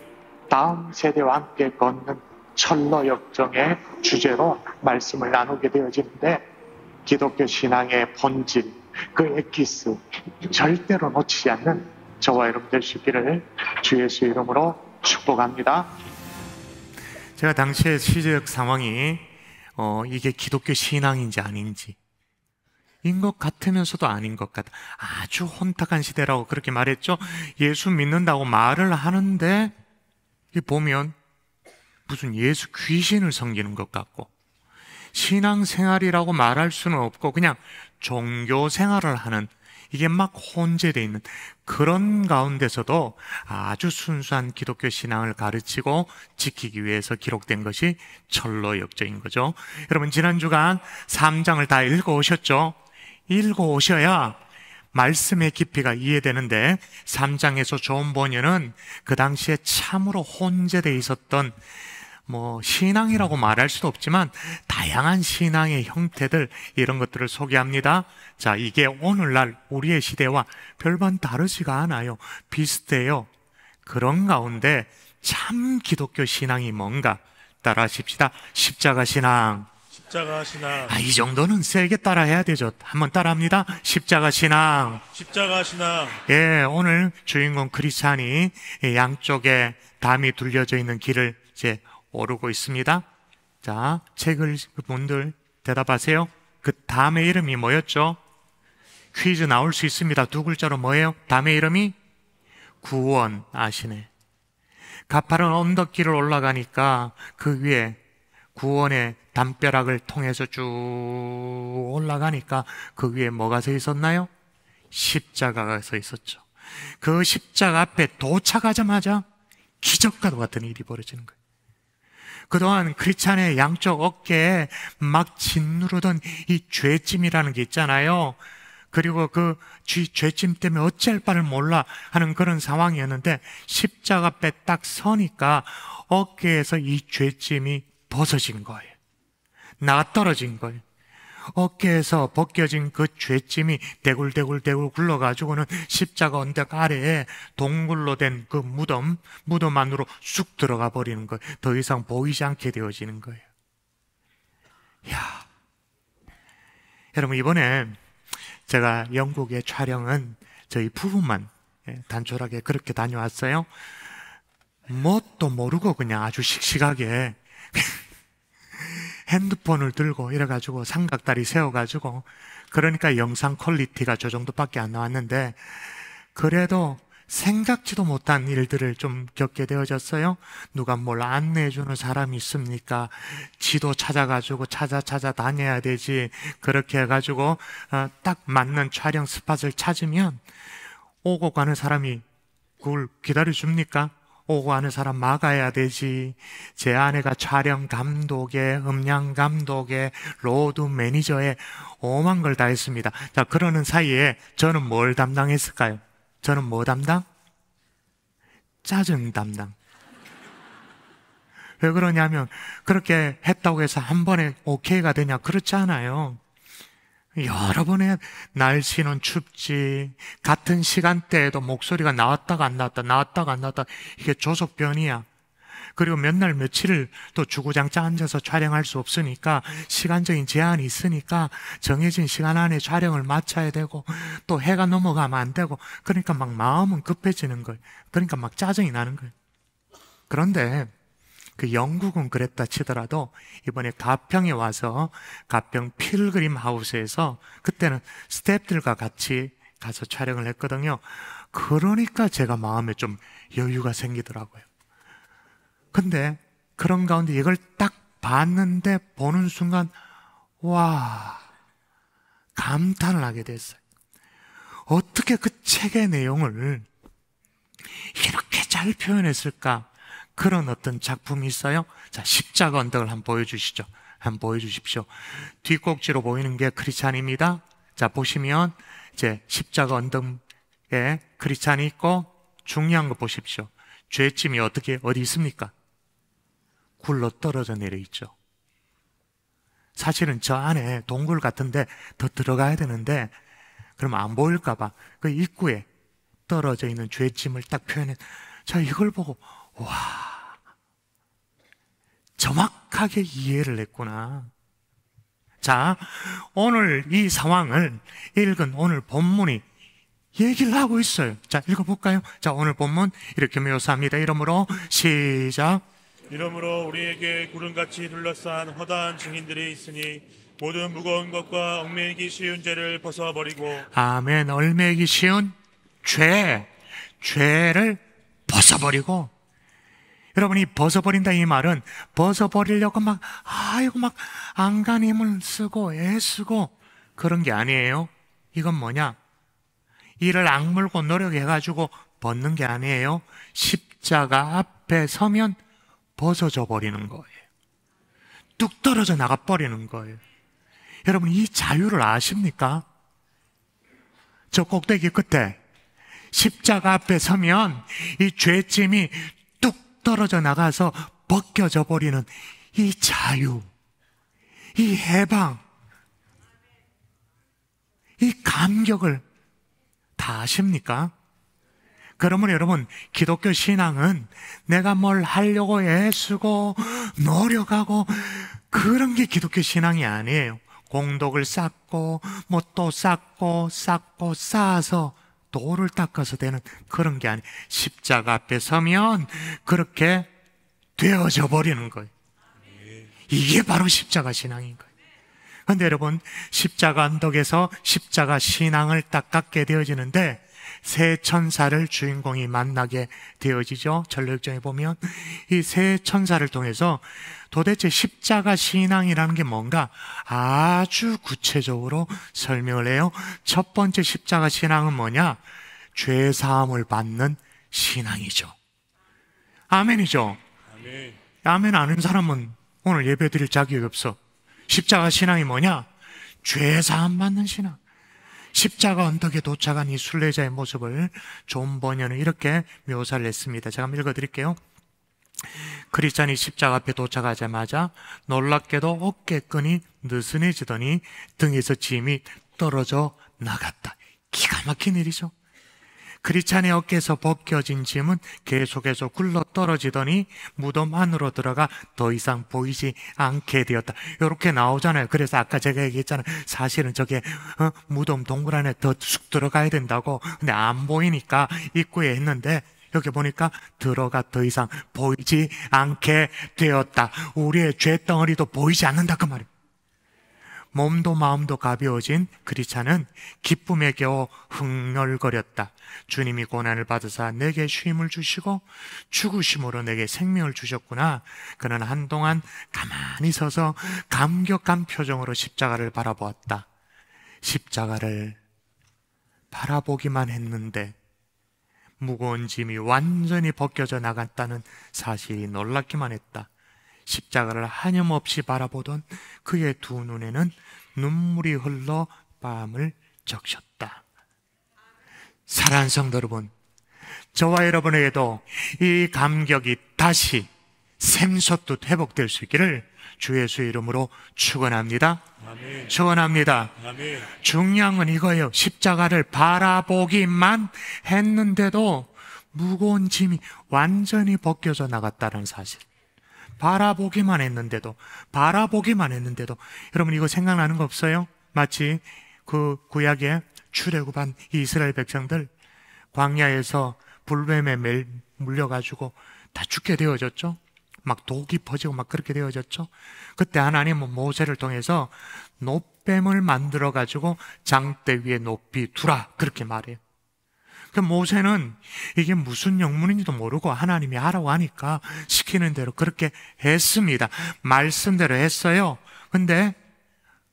다음 세대와 함께 걷는 철로 역정의 주제로 말씀을 나누게 되어지는데 기독교 신앙의 본질, 그 엑기스 절대로 놓치지 않는 저와 여러분 될 수 있기를 주 예수 이름으로 축복합니다. 제가 당시의 시대적 상황이 이게 기독교 신앙인지 아닌지 인 것 같으면서도 아닌 것 같아. 아주 혼탁한 시대라고 그렇게 말했죠. 예수 믿는다고 말을 하는데 보면 무슨 예수 귀신을 섬기는 것 같고 신앙생활이라고 말할 수는 없고 그냥 종교 생활을 하는 이게 막 혼재되어 있는 그런 가운데서도 아주 순수한 기독교 신앙을 가르치고 지키기 위해서 기록된 것이 철로역정인 거죠. 여러분 지난 주간 3장을 다 읽어오셨죠? 읽어오셔야 말씀의 깊이가 이해되는데 3장에서 존 버녀는 그 당시에 참으로 혼재되어 있었던 신앙이라고 말할 수도 없지만 다양한 신앙의 형태들 이런 것들을 소개합니다. 자, 이게 오늘날 우리의 시대와 별반 다르지가 않아요. 비슷해요. 그런 가운데 참 기독교 신앙이 뭔가 따라 하십시다. 십자가 신앙. 십자가 신앙. 이 정도는 세게 따라 해야 되죠. 한번 따라합니다. 십자가 신앙. 십자가 신앙. 예, 오늘 주인공 크리스찬이 양쪽에 담이 둘려져 있는 길을 이제 오르고 있습니다. 자, 책을 분들 대답하세요. 그 담의 이름이 뭐였죠? 퀴즈 나올 수 있습니다. 두 글자로 뭐예요? 담의 이름이 구원. 아시네. 가파른 언덕길을 올라가니까 그 위에 구원의 담벼락을 통해서 쭉 올라가니까 그 위에 뭐가 서 있었나요? 십자가가 서 있었죠. 그 십자가 앞에 도착하자마자 기적과도 같은 일이 벌어지는 거예요. 그동안 크리스찬의 양쪽 어깨에 막 짓누르던 이 죄짐이라는 게 있잖아요. 그리고 그 죄짐 때문에 어찌할 바를 몰라 하는 그런 상황이었는데 십자가 앞에 딱 서니까 어깨에서 이 죄짐이 벗어진 거예요. 나가 떨어진 거예요. 어깨에서 벗겨진 그 죄짐이 대굴대굴 굴러가지고는 십자가 언덕 아래에 동굴로 된 그 무덤 안으로 쑥 들어가 버리는 거예요. 더 이상 보이지 않게 되어지는 거예요. 여러분 이번에 제가 영국의 촬영은 저희 부부만 단촐하게 그렇게 다녀왔어요. 뭣도 모르고 그냥 아주 씩씩하게 핸드폰을 들고 이래가지고 삼각다리 세워가지고 그러니까 영상 퀄리티가 저 정도밖에 안 나왔는데 그래도 생각지도 못한 일들을 좀 겪게 되어졌어요. 누가 뭘 안내해주는 사람이 있습니까? 지도 찾아가지고 찾아 다녀야 되지. 그렇게 해가지고 딱 맞는 촬영 스팟을 찾으면 오고 가는 사람이 그걸 기다려줍니까? 오고 가는 사람 막아야 되지. 제 아내가 촬영 감독에, 음량 감독에, 로드 매니저에 오만 걸 다 했습니다. 자, 그러는 사이에 저는 뭘 담당했을까요? 저는 뭐 담당? 짜증 담당. 왜 그러냐면 그렇게 했다고 해서 한 번에 오케이가 되냐? 그렇지 않아요. 여러 번의 날씨는 춥지, 같은 시간대에도 목소리가 나왔다가 안 나왔다, 이게 조속변이야. 그리고 몇 날 며칠을 또 주구장창 앉아서 촬영할 수 없으니까 시간적인 제한이 있으니까 정해진 시간 안에 촬영을 마쳐야 되고 또 해가 넘어가면 안 되고 그러니까 막 마음은 급해지는 거예요. 그러니까 막 짜증이 나는 거예요. 그런데 그 영국은 그랬다 치더라도 이번에 가평에 와서 가평 필그림 하우스에서 그때는 스태프들과 같이 가서 촬영을 했거든요. 그러니까 제가 마음에 좀 여유가 생기더라고요. 근데 그런 가운데 이걸 딱 봤는데 보는 순간 와, 감탄을 하게 됐어요. 어떻게 그 책의 내용을 이렇게 잘 표현했을까? 그런 어떤 작품이 있어요. 자, 십자가 언덕을 한번 보여주시죠. 한번 보여주십시오. 뒷꼭지로 보이는 게 크리스찬입니다. 자, 보시면 이제 십자가 언덕에 크리스찬이 있고 중요한 거 보십시오. 죄짐이 어디 있습니까? 굴러 떨어져 내려 있죠. 사실은 저 안에 동굴 같은데 더 들어가야 되는데 그러면 안 보일까봐 그 입구에 떨어져 있는 죄짐을 딱 표현해. 자, 이걸 보고 와, 정확하게 이해를 했구나. 자, 오늘 이 상황을 읽은 오늘 본문이 얘기를 하고 있어요. 자, 읽어볼까요? 자, 오늘 본문 이렇게 묘사합니다. 이러므로 시작. 이러므로 우리에게 구름같이 둘러싼 허다한 증인들이 있으니 모든 무거운 것과 얽매이기 쉬운 죄를 벗어버리고. 아멘. 얽매이기 쉬운 죄를 벗어버리고. 여러분, 이 벗어버린다 이 말은 벗어버리려고 막 안간 힘을 쓰고 애쓰고 그런 게 아니에요. 이건 뭐냐? 이를 악물고 노력해가지고 벗는 게 아니에요. 십자가 앞에 서면 벗어져 버리는 거예요. 뚝 떨어져 나가 버리는 거예요. 여러분, 이 자유를 아십니까? 저 꼭대기 끝에 십자가 앞에 서면 이 죄짐이 뚝 떨어져 나가서 벗겨져 버리는 이 자유, 이 해방, 이 감격을 다 아십니까? 그러면 여러분, 기독교 신앙은 내가 뭘 하려고 애쓰고 노력하고 그런 게 기독교 신앙이 아니에요. 공덕을 쌓고 뭐 또 쌓고 쌓아서 돌을 닦아서 되는 그런 게 아니에요. 십자가 앞에 서면 그렇게 되어져 버리는 거예요. 이게 바로 십자가 신앙인 거예요. 그런데 여러분, 십자가 언덕에서 십자가 신앙을 딱 갖게 되어지는데 새 천사를 주인공이 만나게 되어지죠. 전력정에 보면 이 새 천사를 통해서 도대체 십자가 신앙이라는 게 뭔가 아주 구체적으로 설명을 해요. 첫 번째 십자가 신앙은 뭐냐? 죄 사함을 받는 신앙이죠. 아멘이죠. 아멘. 아멘 아는 사람은 오늘 예배 드릴 자격이 없어. 십자가 신앙이 뭐냐? 죄 사함 받는 신앙. 십자가 언덕에 도착한 이 순례자의 모습을 존 버녀는 이렇게 묘사를 했습니다. 제가 한번 읽어드릴게요. 크리스찬이 십자가 앞에 도착하자마자 놀랍게도 어깨끈이 느슨해지더니 등에서 짐이 떨어져 나갔다. 기가 막힌 일이죠. 크리스찬의 어깨에서 벗겨진 짐은 계속해서 굴러 떨어지더니 무덤 안으로 들어가 더 이상 보이지 않게 되었다. 이렇게 나오잖아요. 그래서 아까 제가 얘기했잖아요. 사실은 저게 무덤 동굴 안에 더 쑥 들어가야 된다고. 근데 안 보이니까 입구에 했는데 여기 보니까 들어가 더 이상 보이지 않게 되었다. 우리의 죄덩어리도 보이지 않는다 그 말이에요. 몸도 마음도 가벼워진 크리스찬은 기쁨에 겨워 흥얼거렸다. 주님이 고난을 받으사 내게 쉼을 주시고 죽으심으로 내게 생명을 주셨구나. 그는 한동안 가만히 서서 감격한 표정으로 십자가를 바라보았다. 십자가를 바라보기만 했는데 무거운 짐이 완전히 벗겨져 나갔다는 사실이 놀랍기만 했다. 십자가를 하염없이 바라보던 그의 두 눈에는 눈물이 흘러 뺨을 적셨다. 사랑하는 성도 여러분, 저와 여러분에게도 이 감격이 다시 샘솟듯 회복될 수 있기를 주 예수의 이름으로 축원합니다. 아멘. 축원합니다. 아멘. 중요한 건 이거예요. 십자가를 바라보기만 했는데도 무거운 짐이 완전히 벗겨져 나갔다는 사실. 바라보기만 했는데도 여러분 이거 생각나는 거 없어요? 마치 그 구약에 출애굽한 이스라엘 백성들 광야에서 불뱀에 물려가지고 다 죽게 되어졌죠. 막 독이 퍼지고 막 그렇게 되어졌죠. 그때 하나님은 모세를 통해서 놋뱀을 만들어 가지고 장대 위에 높이 두라 그렇게 말해요. 그 모세는 이게 무슨 영문인지도 모르고 하나님이 하라고 하니까 시키는 대로 그렇게 했습니다. 말씀대로 했어요. 근데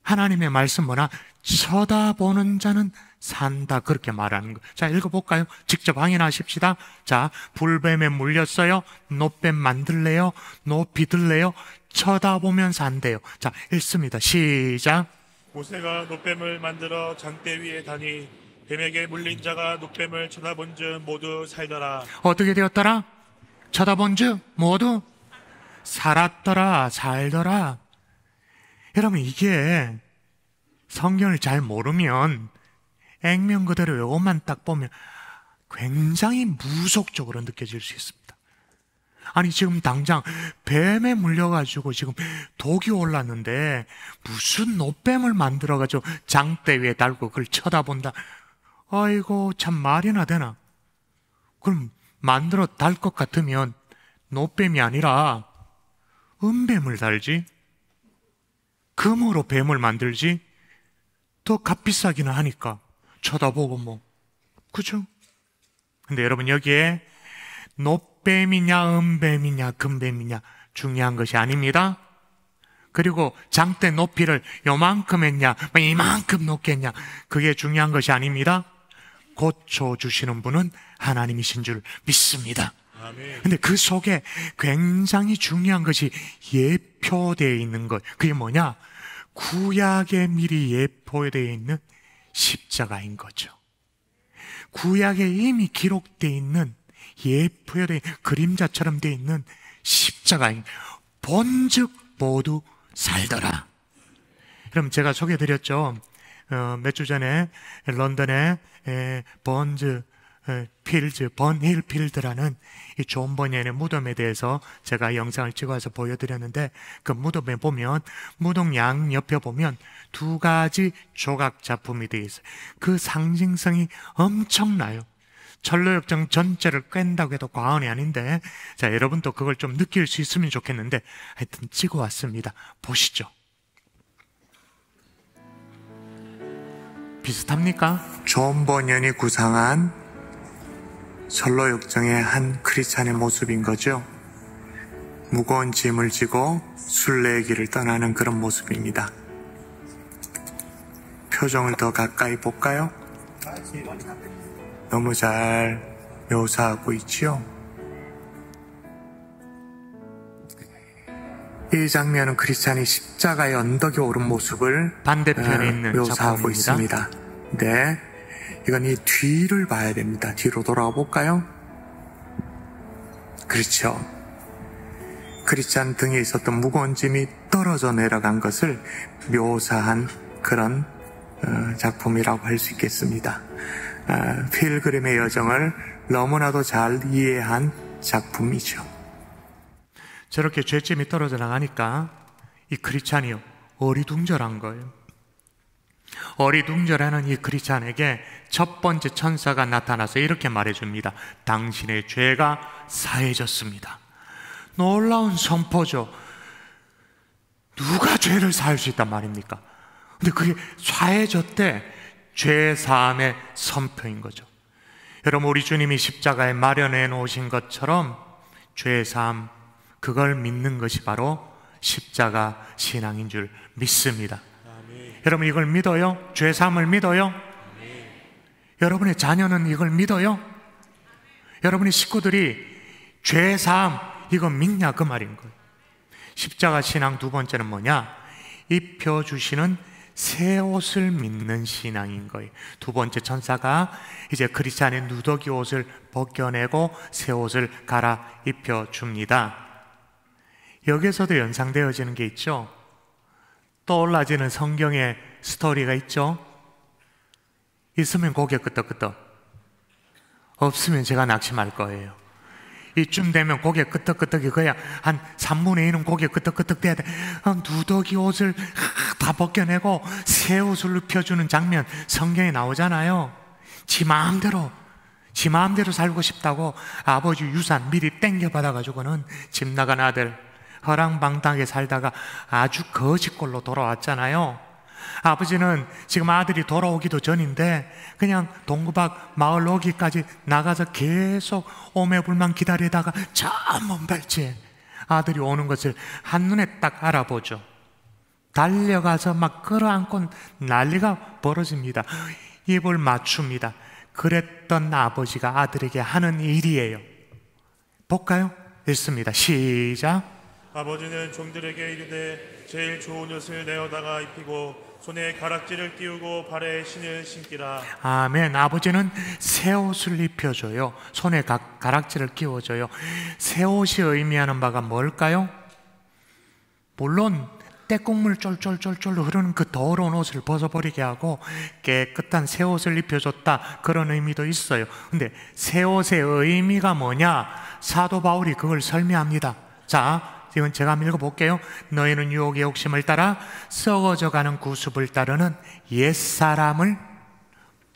하나님의 말씀 뭐나? 쳐다보는 자는 산다 그렇게 말하는 거예요. 자, 읽어볼까요? 직접 확인하십시다. 자, 불뱀에 물렸어요. 놋뱀 만들래요? 높이 들래요? 쳐다보면 산대요. 자, 읽습니다. 시작. 모세가 놋뱀을 만들어 장대 위에 다니 뱀에게 물린 자가 놋뱀을 쳐다본 즉 모두 살더라. 어떻게 되었더라? 쳐다본 즉 모두 살았더라, 살더라. 여러분 이게 성경을 잘 모르면 액면 그대로 이것만 딱 보면 굉장히 무속적으로 느껴질 수 있습니다. 아니 지금 당장 뱀에 물려가지고 지금 독이 올랐는데 무슨 놋뱀을 만들어가지고 장대 위에 달고 그걸 쳐다본다. 아이고 참 말이나 되나. 그럼 만들어 달 것 같으면 놋뱀이 아니라 은뱀을 달지, 금으로 뱀을 만들지. 더 값비싸기는 하니까 쳐다보고 뭐 그죠? 근데 여러분 여기에 놋뱀이냐 은뱀이냐 금뱀이냐 중요한 것이 아닙니다. 그리고 장대 높이를 요만큼 했냐 이만큼 높게 했냐 그게 중요한 것이 아닙니다. 고쳐주시는 분은 하나님이신 줄 믿습니다. 근데 그 속에 굉장히 중요한 것이 예표되어 있는 것. 그게 뭐냐? 구약에 미리 예표되어 있는 십자가인 거죠. 구약에 이미 기록되어 있는, 예표되어 있는, 그림자처럼 되어 있는 십자가인, 본즉 모두 살더라. 그럼 제가 소개해드렸죠. 몇 주 전에 런던의 번힐 필드라는 이 존 버니의 무덤에 대해서 제가 영상을 찍어서 보여드렸는데, 그 무덤에 보면, 무덤 양 옆에 보면 2가지 조각 작품이 되어 있어요. 그 상징성이 엄청나요. 철로역정 전체를 깬다고 해도 과언이 아닌데, 자, 여러분도 그걸 좀 느낄 수 있으면 좋겠는데, 하여튼 찍어왔습니다. 보시죠. 비슷합니까? 존 버년이 구상한 철로역정의 한 크리스찬의 모습인 거죠. 무거운 짐을 지고 순례길을 떠나는 그런 모습입니다. 표정을 더 가까이 볼까요? 너무 잘 묘사하고 있지요. 이 장면은 크리스찬이 십자가의 언덕에 오른 모습을 반대편에 있는 묘사하고 있습니다. 네, 이건 이 뒤를 봐야 됩니다. 뒤로 돌아가 볼까요? 그렇죠. 크리스찬 등에 있었던 무거운 짐이 떨어져 내려간 것을 묘사한 그런 작품이라고 할 수 있겠습니다. 필그림의 여정을 너무나도 잘 이해한 작품이죠. 저렇게 죄짐이 떨어져 나가니까 이 크리스찬이요, 어리둥절한 거예요. 어리둥절하는 이 크리스찬에게 첫 번째 천사가 나타나서 이렇게 말해줍니다. 당신의 죄가 사해졌습니다. 놀라운 선포죠. 누가 죄를 사할 수 있단 말입니까? 근데 그게 사해졌대. 죄 사함의 선포인 거죠. 여러분, 우리 주님이 십자가에 마련해 놓으신 것처럼 죄 사함, 그걸 믿는 것이 바로 십자가 신앙인 줄 믿습니다. 아멘. 여러분, 이걸 믿어요? 죄 사함을 믿어요? 아멘. 여러분의 자녀는 이걸 믿어요? 여러분의 식구들이 죄 사함 이거 믿냐, 그 말인 거예요. 십자가 신앙 두 번째는 뭐냐? 입혀주시는 새 옷을 믿는 신앙인 거예요. 두 번째 천사가 이제 크리스찬의 누더기 옷을 벗겨내고 새 옷을 갈아입혀 줍니다. 여기서도 연상되어지는 게 있죠. 떠올라지는 성경의 스토리가 있죠. 있으면 고개 끄덕끄덕, 없으면 제가 낙심할 거예요. 이쯤 되면 고개 끄덕끄덕이 거야. 한 3분의 1은 고개 끄덕끄덕 돼야 돼. 누더기 옷을 다 벗겨내고 새 옷을 입혀주는 장면 성경에 나오잖아요. 지 마음대로 살고 싶다고 아버지 유산 미리 땡겨받아가지고는 집 나간 아들 허랑방탕하게 살다가 아주 거지꼴로 돌아왔잖아요. 아버지는 지금 아들이 돌아오기도 전인데 그냥 동구박 마을 오기까지 나가서 계속 오매불만 기다리다가 저 먼 발치에 아들이 오는 것을 한눈에 딱 알아보죠. 달려가서 막 끌어안고 난리가 벌어집니다. 입을 맞춥니다. 그랬던 아버지가 아들에게 하는 일이에요. 볼까요? 읽습니다. 시작. 아버지는 종들에게 이르되 제일 좋은 옷을 내어다가 입히고 손에 가락지를 띄우고 발에 신을 신기라. 아멘. 아버지는 새 옷을 입혀줘요. 손에 가락지를 끼워줘요. 새 옷이 의미하는 바가 뭘까요? 물론 때국물 쫄쫄쫄쫄 흐르는 그 더러운 옷을 벗어버리게 하고 깨끗한 새 옷을 입혀줬다, 그런 의미도 있어요. 근데 새 옷의 의미가 뭐냐? 사도 바울이 그걸 설명합니다. 자, 이건 제가 한번 읽어볼게요. 너희는 유혹의 욕심을 따라 썩어져가는 구습을 따르는 옛사람을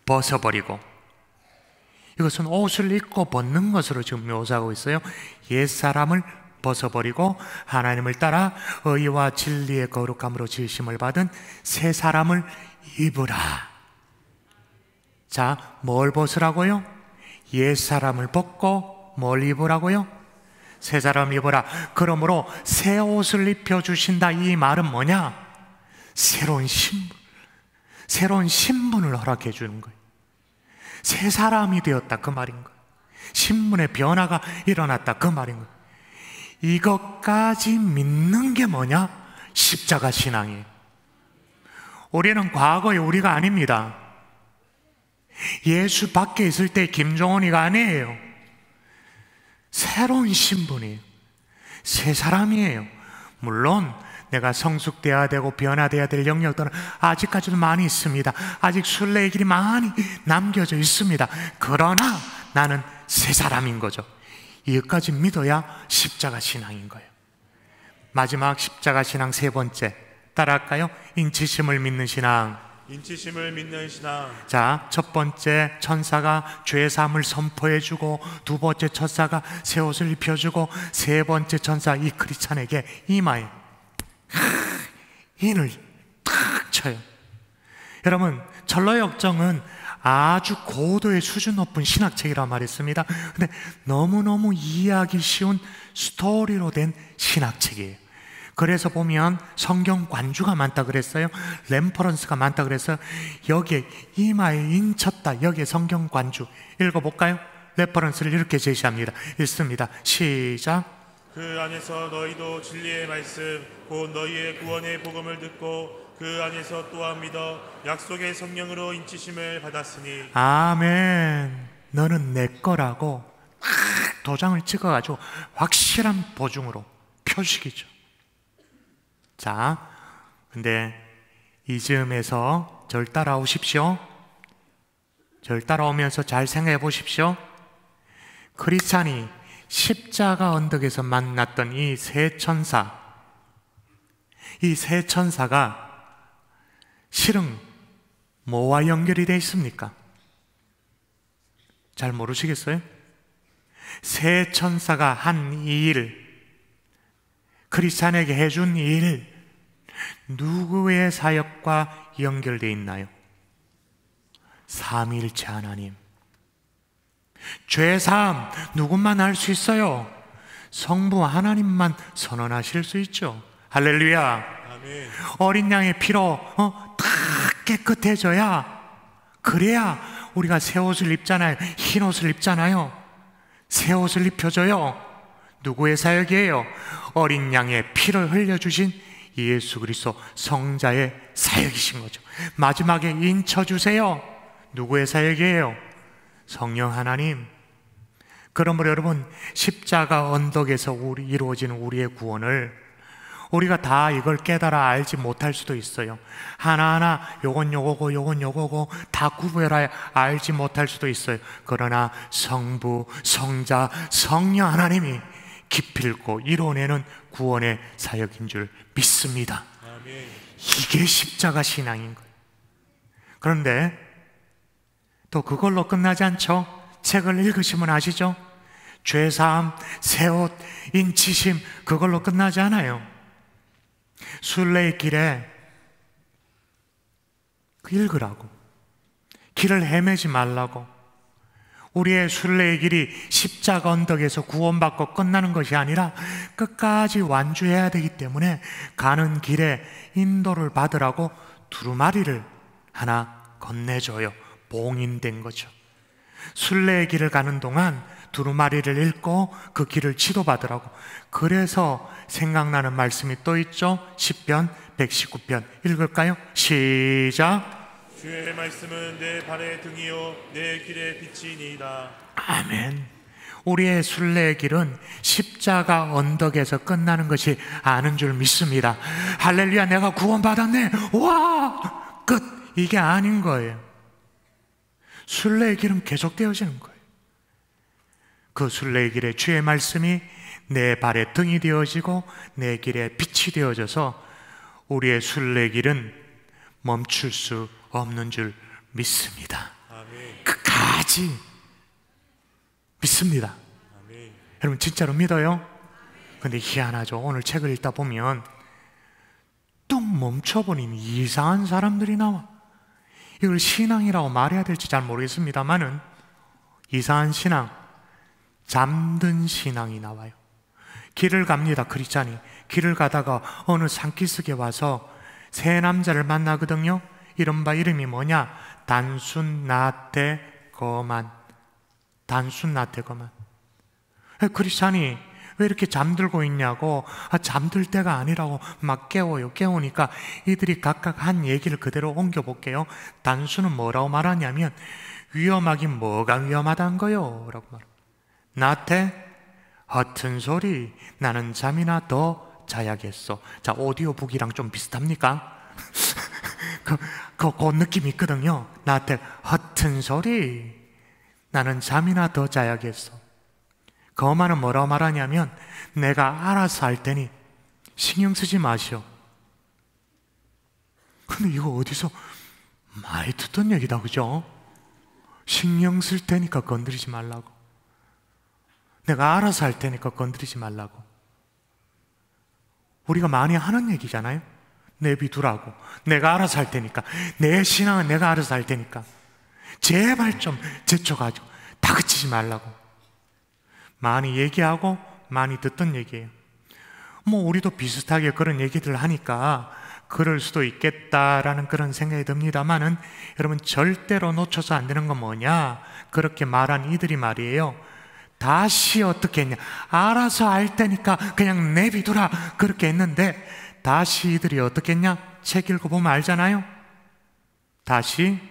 벗어버리고, 이것은 옷을 입고 벗는 것으로 지금 묘사하고 있어요. 옛사람을 벗어버리고 하나님을 따라 의와 진리의 거룩함으로 지으심을 받은 새 사람을 입으라. 자, 뭘 벗으라고요? 옛사람을 벗고 뭘 입으라고요? 새 사람을 입어라. 그러므로 새 옷을 입혀주신다. 이 말은 뭐냐? 새로운 신분을 허락해 주는 거예요. 새 사람이 되었다 그 말인 거예요. 신분의 변화가 일어났다 그 말인 거예요. 이것까지 믿는 게 뭐냐? 십자가 신앙이에요. 우리는 과거의 우리가 아닙니다. 예수 밖에 있을 때 김종원이가 아니에요. 새로운 신분이에요. 새 사람이에요. 물론 내가 성숙되어야 되고 변화되어야 될 영역들은 아직까지도 많이 있습니다. 아직 순례의 길이 많이 남겨져 있습니다. 그러나 나는 새 사람인 거죠. 이것까지 믿어야 십자가 신앙인 거예요. 마지막 십자가 신앙 세 번째, 따라할까요? 인치심을 믿는 신앙. 인치심을 믿는 신앙. 자, 첫 번째 천사가 죄사함을 선포해주고, 두 번째 천사가 새 옷을 입혀주고, 세 번째 천사 이 크리스찬에게 이마에 인을 탁 쳐요. 여러분, 철로역정은 아주 고도의 수준 높은 신학책이라 말했습니다. 근데 너무너무 이해하기 쉬운 스토리로 된 신학책이에요. 그래서 보면 성경 관주가 많다 그랬어요. 렘퍼런스가 많다 그랬어요. 여기에 이마에 인쳤다, 여기에 성경 관주 읽어볼까요? 레퍼런스를 이렇게 제시합니다. 읽습니다. 시작. 그 안에서 너희도 진리의 말씀 곧 너희의 구원의 복음을 듣고 그 안에서 또한 믿어 약속의 성령으로 인치심을 받았으니. 아멘. 너는 내 거라고 도장을 찍어가지고 확실한 보증으로 표식이죠. 자, 근데 이 즈음에서 절 따라오십시오. 절 따라오면서 잘 생각해 보십시오. 크리스찬이 십자가 언덕에서 만났던 이 세 천사, 이 세 천사가 실은 뭐와 연결이 되어 있습니까? 잘 모르시겠어요? 세 천사가 한 이 일, 크리스찬에게 해준 이 일, 누구의 사역과 연결되어 있나요? 삼위일체 하나님. 죄사함 누구만 할 수 있어요? 성부 하나님만 선언하실 수 있죠. 할렐루야. 아멘. 어린 양의 피로 다 깨끗해져야, 그래야 우리가 새 옷을 입잖아요. 흰 옷을 입잖아요. 새 옷을 입혀줘요. 누구의 사역이에요? 어린 양의 피를 흘려주신 예수 그리스도 성자의 사역이신 거죠. 마지막에 인쳐주세요. 누구의 사역이에요? 성령 하나님. 그러므로 여러분, 십자가 언덕에서 이루어지는 우리의 구원을 우리가 다 이걸 깨달아 알지 못할 수도 있어요. 하나하나 요건 요거고 요건 요거고 다 구별하여 알지 못할 수도 있어요. 그러나 성부, 성자, 성령 하나님이 기필코 이뤄내는 구원의 사역인 줄 믿습니다. 아멘. 이게 십자가 신앙인 거예요. 그런데 또 그걸로 끝나지 않죠. 책을 읽으시면 아시죠? 죄사함, 새옷, 인치심, 그걸로 끝나지 않아요. 순례의 길에 읽으라고, 길을 헤매지 말라고. 우리의 순례의 길이 십자가 언덕에서 구원받고 끝나는 것이 아니라 끝까지 완주해야 되기 때문에 가는 길에 인도를 받으라고 두루마리를 하나 건네줘요. 봉인된 거죠. 순례의 길을 가는 동안 두루마리를 읽고 그 길을 지도받으라고. 그래서 생각나는 말씀이 또 있죠. 시편 119편 읽을까요? 시작. 주의 말씀은 내 발의 등이요 내 길의 빛이니이다. 아멘. 우리의 순례의 길은 십자가 언덕에서 끝나는 것이 아는 줄 믿습니다. 할렐루야, 내가 구원받았네, 와, 끝. 이게 아닌 거예요. 순례의 길은 계속되어지는 거예요. 그 순례의 길에 주의 말씀이 내 발의 등이 되어지고 내 길에 빛이 되어져서 우리의 순례의 길은 멈출 수 없는 줄 믿습니다. 아멘. 끝까지 믿습니다. 아멘. 여러분 진짜로 믿어요? 근데 희한하죠. 오늘 책을 읽다 보면 뚝 멈춰버린 이상한 사람들이 나와. 이걸 신앙이라고 말해야 될지 잘 모르겠습니다만은 이상한 신앙, 잠든 신앙이 나와요. 길을 갑니다. 크리스찬이 길을 가다가 어느 산기슭에 와서 세 남자를 만나거든요. 이른바 이름이 뭐냐? 단순, 나태, 거만, 단순 나태 거만. 크리스찬이 왜 이렇게 잠들고 있냐고, 잠들 때가 아니라고 막 깨워요. 깨우니까 이들이 각각 한 얘기를 그대로 옮겨볼게요. 단수는 뭐라고 말하냐면, 위험하긴 뭐가 위험하다는 거요 라고 말합니다. 나태, 허튼 소리, 나는 잠이나 더 자야겠어. 자, 오디오북이랑 좀 비슷합니까? 그 느낌이 있거든요. 나태, 허튼 소리, 나는 잠이나 더 자야겠어. 거만은 뭐라고 말하냐면, 내가 알아서 할 테니 신경 쓰지 마시오. 근데 이거 어디서 많이 듣던 얘기다, 그죠? 신경 쓸 테니까 건드리지 말라고. 내가 알아서 할 테니까 건드리지 말라고. 우리가 많이 하는 얘기잖아요. 내비두라고. 내가 알아서 할 테니까. 내 신앙은 내가 알아서 할 테니까. 제발 좀 제쳐가지고 다그치지 말라고. 많이 얘기하고 많이 듣던 얘기예요. 뭐 우리도 비슷하게 그런 얘기들을 하니까 그럴 수도 있겠다라는 그런 생각이 듭니다만은, 여러분 절대로 놓쳐서 안 되는 건 뭐냐? 그렇게 말한 이들이 말이에요, 다시 어떻게 했냐? 알아서 알 테니까 그냥 내비두라 그렇게 했는데, 다시 이들이 어떻게 했냐? 책 읽어보면 알잖아요. 다시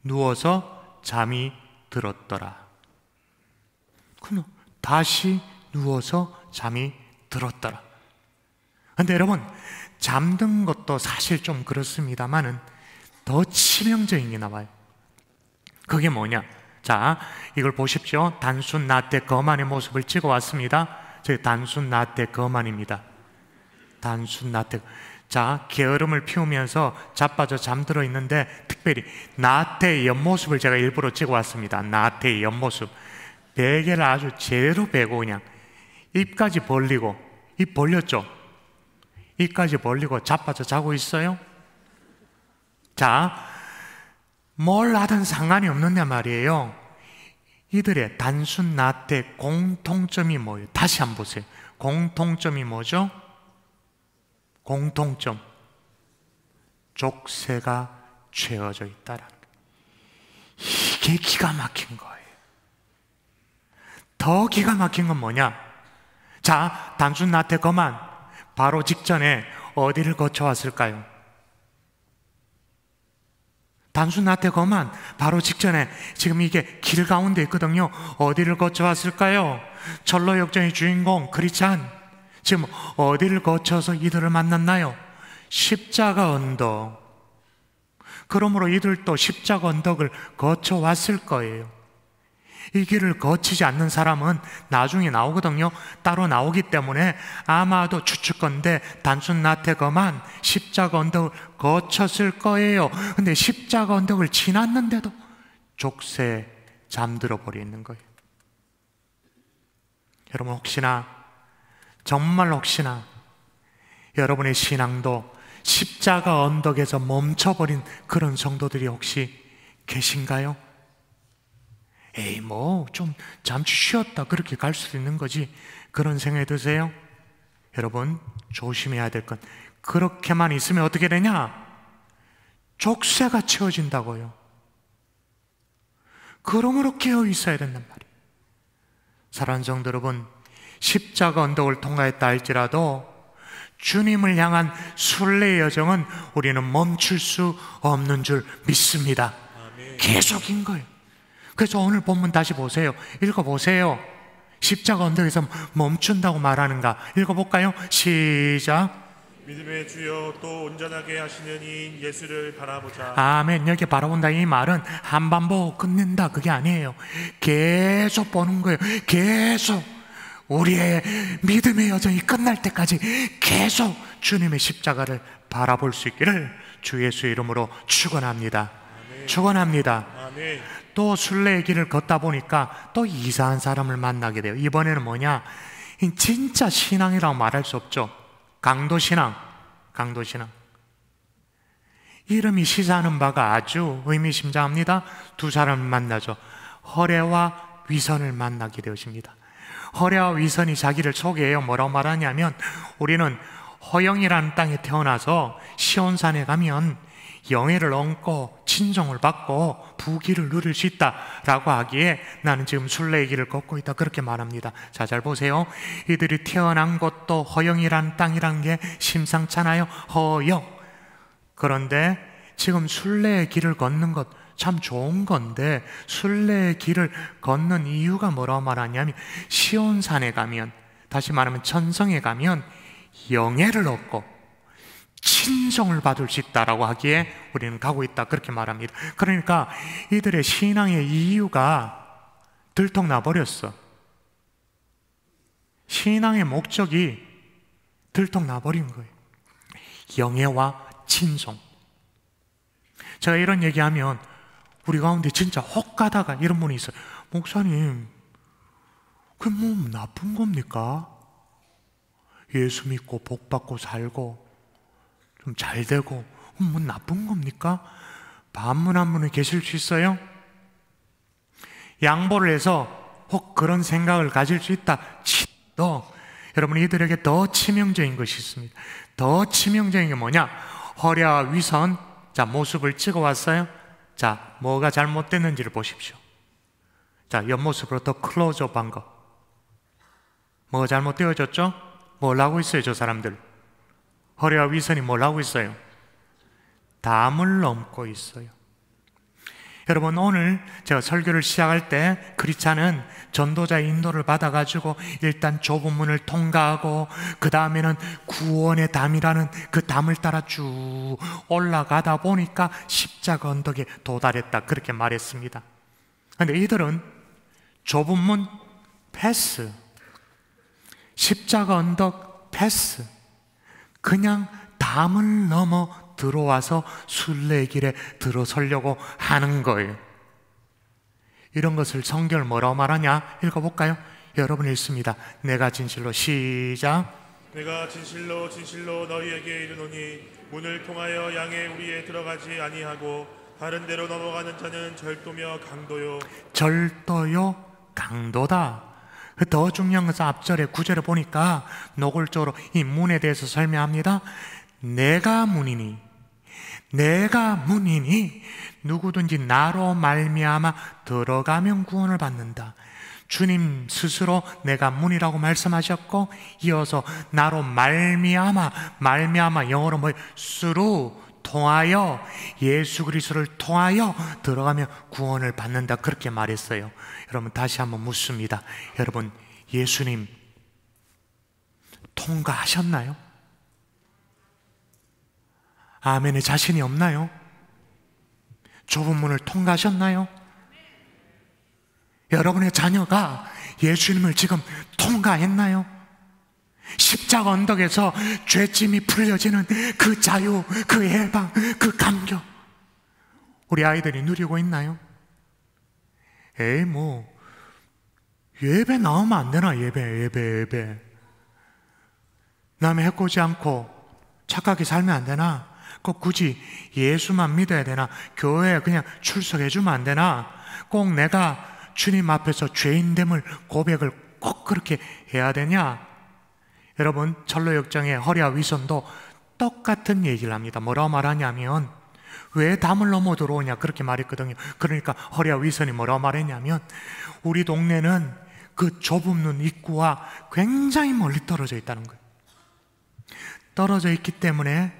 누워서 잠이 들었더라. 다시 누워서 잠이 들었더라. 근데 여러분, 잠든 것도 사실 좀 그렇습니다만은 더 치명적인 게 나와요. 그게 뭐냐? 자, 이걸 보십시오. 단순 나태 거만의 모습을 찍어 왔습니다. 저기 단순 나태 거만입니다. 단순 나태. 자, 게으름을 피우면서 자빠져 잠들어 있는데, 특별히 나태의 옆모습을 제가 일부러 찍어 왔습니다. 나태의 옆모습. 베개를 아주 제대로 베고 그냥 입까지 벌리고, 입 벌렸죠? 입까지 벌리고 자빠져 자고 있어요. 자, 뭘 하든 상관이 없는데 말이에요, 이들의 단순 나태 공통점이 뭐예요? 다시 한번 보세요. 공통점이 뭐죠? 공통점, 족쇄가 채워져 있다라는 거예요. 이게 기가 막힌 거예요. 더 기가 막힌 건 뭐냐? 자, 단순 나태 거만 바로 직전에 어디를 거쳐왔을까요? 단순 나태 거만 바로 직전에 지금 이게 길 가운데 있거든요. 어디를 거쳐왔을까요? 철로 역전의 주인공 크리스찬, 지금 어디를 거쳐서 이들을 만났나요? 십자가 언덕. 그러므로 이들도 십자가 언덕을 거쳐왔을 거예요. 이 길을 거치지 않는 사람은 나중에 나오거든요. 따로 나오기 때문에 아마도 추측건데 단순 나태거만 십자가 언덕을 거쳤을 거예요. 근데 십자가 언덕을 지났는데도 족쇄에 잠들어 버리는 거예요. 여러분, 혹시나, 정말 혹시나 여러분의 신앙도 십자가 언덕에서 멈춰버린 그런 성도들이 혹시 계신가요? 에이, 뭐 좀 잠시 쉬었다 그렇게 갈 수도 있는 거지, 그런 생각이 드세요? 여러분, 조심해야 될 건, 그렇게만 있으면 어떻게 되냐? 족쇄가 채워진다고요. 그러므로 깨어 있어야 된단 말이에요. 사랑하는 성도 여러분, 십자가 언덕을 통과했다 할지라도 주님을 향한 순례의 여정은 우리는 멈출 수 없는 줄 믿습니다. 계속인 거예요. 그래서 오늘 본문 다시 보세요. 읽어보세요. 십자가 언덕에서 멈춘다고 말하는가? 읽어볼까요? 시작. 믿음의 주여 또 온전하게 하시는 이 예수를 바라보자. 아멘. 여기 바라본다 이 말은 한 번 보고 끝낸다 그게 아니에요. 계속 보는 거예요. 계속 우리의 믿음의 여정이 끝날 때까지 계속 주님의 십자가를 바라볼 수 있기를 주 예수의 이름으로 축원합니다. 아멘. 축원합니다. 아멘. 또 순례의 길을 걷다 보니까 또 이상한 사람을 만나게 돼요. 이번에는 뭐냐? 진짜 신앙이라고 말할 수 없죠. 강도신앙. 이름이 시사하는 바가 아주 의미심장합니다. 두 사람을 만나죠. 허례와 위선을 만나게 되어집니다. 허례와 위선이 자기를 소개해요. 뭐라고 말하냐면, 우리는 허영이라는 땅에 태어나서 시온산에 가면 영예를 얻고 친정을 받고 부귀를 누릴 수 있다라고 하기에 나는 지금 순례의 길을 걷고 있다, 그렇게 말합니다. 자, 잘 보세요. 이들이 태어난 곳도 허영이라는 땅이라는 게 심상찮아요. 허영. 그런데 지금 순례의 길을 걷는 것 참 좋은 건데, 순례의 길을 걷는 이유가 뭐라고 말하냐면, 시온산에 가면, 다시 말하면 천성에 가면 영예를 얻고 친정을 받을 수 있다라고 하기에 우리는 가고 있다, 그렇게 말합니다. 그러니까 이들의 신앙의 이유가 들통나 버렸어. 신앙의 목적이 들통나 버린 거예요. 영예와 친정. 제가 이런 얘기하면 우리 가운데 진짜 혹 가다가 이런 분이 있어요. 목사님, 그게 뭐 나쁜 겁니까? 예수 믿고 복 받고 살고 좀 잘 되고 뭐 나쁜 겁니까? 반문 한 분은 계실 수 있어요? 양보를 해서 혹 그런 생각을 가질 수 있다 치도, 여러분, 이들에게 더 치명적인 것이 있습니다. 더 치명적인 게 뭐냐? 허리와 위선. 자, 모습을 찍어 왔어요. 자, 뭐가 잘못됐는지를 보십시오. 자, 옆모습으로 더 클로즈업 한 거. 뭐가 잘못되어졌죠? 뭘 하고 있어요, 저 사람들? 허리와 위선이 뭘 하고 있어요? 담을 넘고 있어요. 여러분, 오늘 제가 설교를 시작할 때 크리스찬은 전도자의 인도를 받아가지고 일단 좁은 문을 통과하고 그 다음에는 구원의 담이라는 그 담을 따라 쭉 올라가다 보니까 십자가 언덕에 도달했다, 그렇게 말했습니다. 그런데 이들은 좁은 문 패스, 십자가 언덕 패스, 그냥 담을 넘어 들어와서 순례의 길에 들어서려고 하는 거예요. 이런 것을 성경을 뭐라고 말하냐? 읽어볼까요? 여러분 읽습니다. 내가 진실로, 시작. 내가 진실로 진실로 너희에게 이르노니 문을 통하여 양의 우리에 들어가지 아니하고 다른 데로 넘어가는 자는 절도며 강도요. 절도요, 강도다. 더 중요한 것은 앞절에 9절에 보니까 노골적으로 이 문에 대해서 설명합니다. 내가 문이니, 내가 문이니 누구든지 나로 말미암아 들어가면 구원을 받는다. 주님 스스로 내가 문이라고 말씀하셨고, 이어서 나로 말미암아, 영어로 뭐예요? through, 통하여, 예수 그리스도를 통하여 들어가면 구원을 받는다, 그렇게 말했어요. 여러분, 다시 한번 묻습니다. 여러분, 예수님 통과하셨나요? 아멘에 자신이 없나요? 좁은 문을 통과하셨나요? 여러분의 자녀가 예수님을 지금 통과했나요? 십자가 언덕에서 죄짐이 풀려지는 그 자유, 그 해방, 그 감격, 우리 아이들이 누리고 있나요? 에이, 뭐 예배 나오면 안 되나? 예배 남의 해코지 않고 착하게 살면 안 되나? 꼭 굳이 예수만 믿어야 되나? 교회에 그냥 출석해주면 안 되나? 꼭 내가 주님 앞에서 죄인됨을 고백을 꼭 그렇게 해야 되냐? 여러분, 철로역정의 허리와 위선도 똑같은 얘기를 합니다. 뭐라고 말하냐면, 왜 담을 넘어 들어오냐, 그렇게 말했거든요. 그러니까 허리와 위선이 뭐라고 말했냐면, 우리 동네는 그 좁은 눈 입구와 굉장히 멀리 떨어져 있다는 거예요. 떨어져 있기 때문에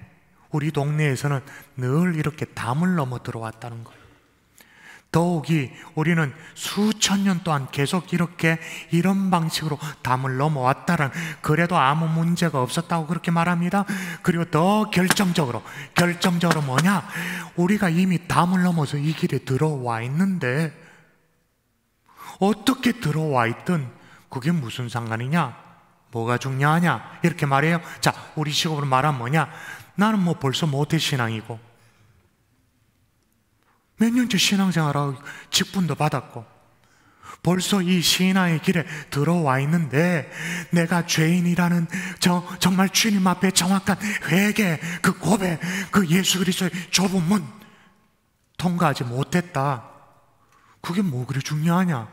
우리 동네에서는 늘 이렇게 담을 넘어 들어왔다는 거예요. 더욱이 우리는 수천 년 동안 계속 이런 방식으로 담을 넘어왔다는, 그래도 아무 문제가 없었다고 그렇게 말합니다. 그리고 더 결정적으로 뭐냐? 우리가 이미 담을 넘어서 이 길에 들어와 있는데 어떻게 들어와 있든 그게 무슨 상관이냐? 뭐가 중요하냐? 이렇게 말해요. 자, 우리 식으로 말하면 뭐냐? 나는 뭐 벌써 모태신앙이고 몇 년째 신앙생활하고 직분도 받았고 벌써 이 신앙의 길에 들어와 있는데, 내가 죄인이라는 정말 주님 앞에 정확한 회개, 그 고백, 그 예수 그리스도의 좁은 문 통과하지 못했다. 그게 뭐 그리 중요하냐?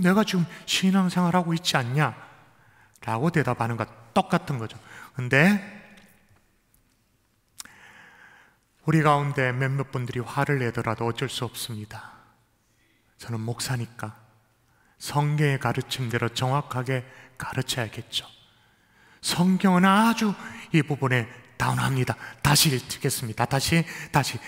내가 지금 신앙생활하고 있지 않냐? 라고 대답하는 것 똑같은 거죠. 근데 우리 가운데 몇몇 분들이 화를 내더라도 어쩔 수 없습니다. 저는 목사니까 성경의 가르침대로 정확하게 가르쳐야겠죠. 성경은 아주 이 부분에 다운합니다. 다시 읽겠습니다. 다시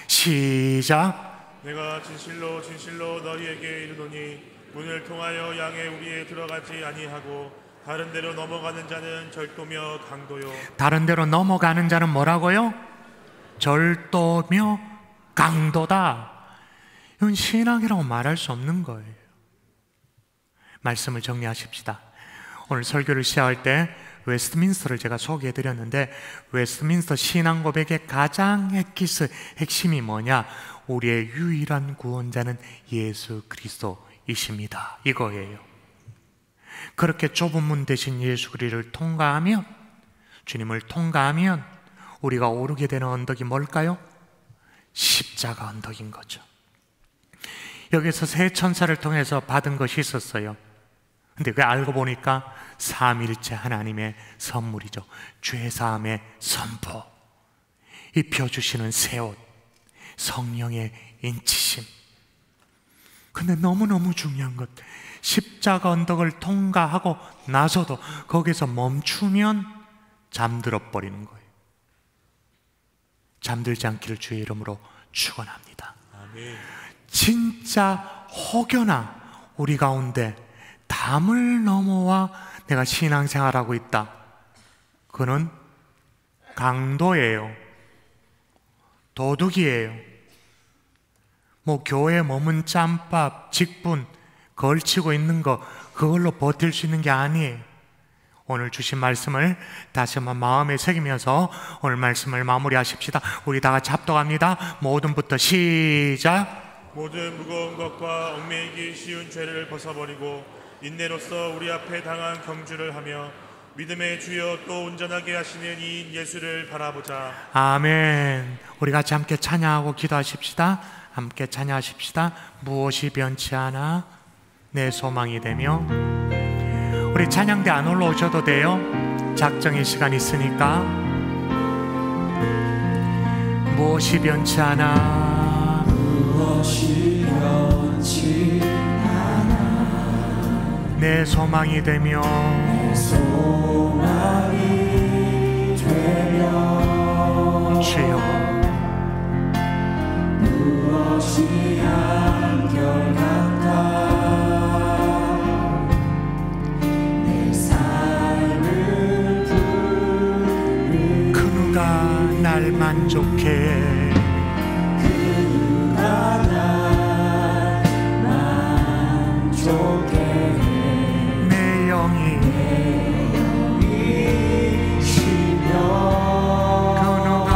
시작. 내가 진실로 진실로 너희에게 이르노니 문을 통하여 양의 우리에 들어가지 아니하고 다른 데로 넘어가는 자는 절도며 강도요. 다른 데로 넘어가는 자는 뭐라고요? 절도며 강도다. 이건 신앙이라고 말할 수 없는 거예요. 말씀을 정리하십시다. 오늘 설교를 시작할 때 웨스트민스터를 제가 소개해드렸는데, 웨스트민스터 신앙 고백의 가장 핵심이 뭐냐? 우리의 유일한 구원자는 예수 그리스도이십니다. 이거예요. 그렇게 좁은 문 대신 예수 그리스도를 통과하면, 주님을 통과하면 우리가 오르게 되는 언덕이 뭘까요? 십자가 언덕인 거죠. 여기서 세 천사를 통해서 받은 것이 있었어요. 근데 그 알고 보니까 삼일체 하나님의 선물이죠. 죄사함의 선포, 입혀주시는 새 옷, 성령의 인치심. 근데 너무너무 중요한 것, 십자가 언덕을 통과하고 나서도 거기서 멈추면 잠들어 버리는 거예요. 잠들지 않기를 주의 이름으로 축원합니다. 아멘. 진짜 혹여나 우리 가운데 담을 넘어와 내가 신앙생활하고 있다, 그는 강도예요. 도둑이에요. 뭐 교회 머문 짬밥, 직분 걸치고 있는 거, 그걸로 버틸 수 있는 게 아니에요. 오늘 주신 말씀을 다시 한번 마음에 새기면서 오늘 말씀을 마무리하십시다. 우리 다 같이 합독합니다. 모든부터 시작. 모든 무거운 것과 얽매이기 쉬운 죄를 벗어버리고 인내로서 우리 앞에 당한 경주를 하며 믿음의 주여 또 온전하게 하시는 이인 예수를 바라보자. 아멘. 우리 같이 함께 찬양하고 기도하십시다. 함께 찬양하십시다. 무엇이 변치 않아 내 소망이 되며. 우리 찬양대 안 올라오셔도 돼요. 작정의 시간 있으니까. 무엇이 변치 않아, 무엇이 변치 않아 내 소망이 되며, 내 소망이 되며 주여 무엇이 한결같아 내 삶을 부르는 그 누가 날 만족해. 그가 날 만족해 내 영이 쉬며 그 누가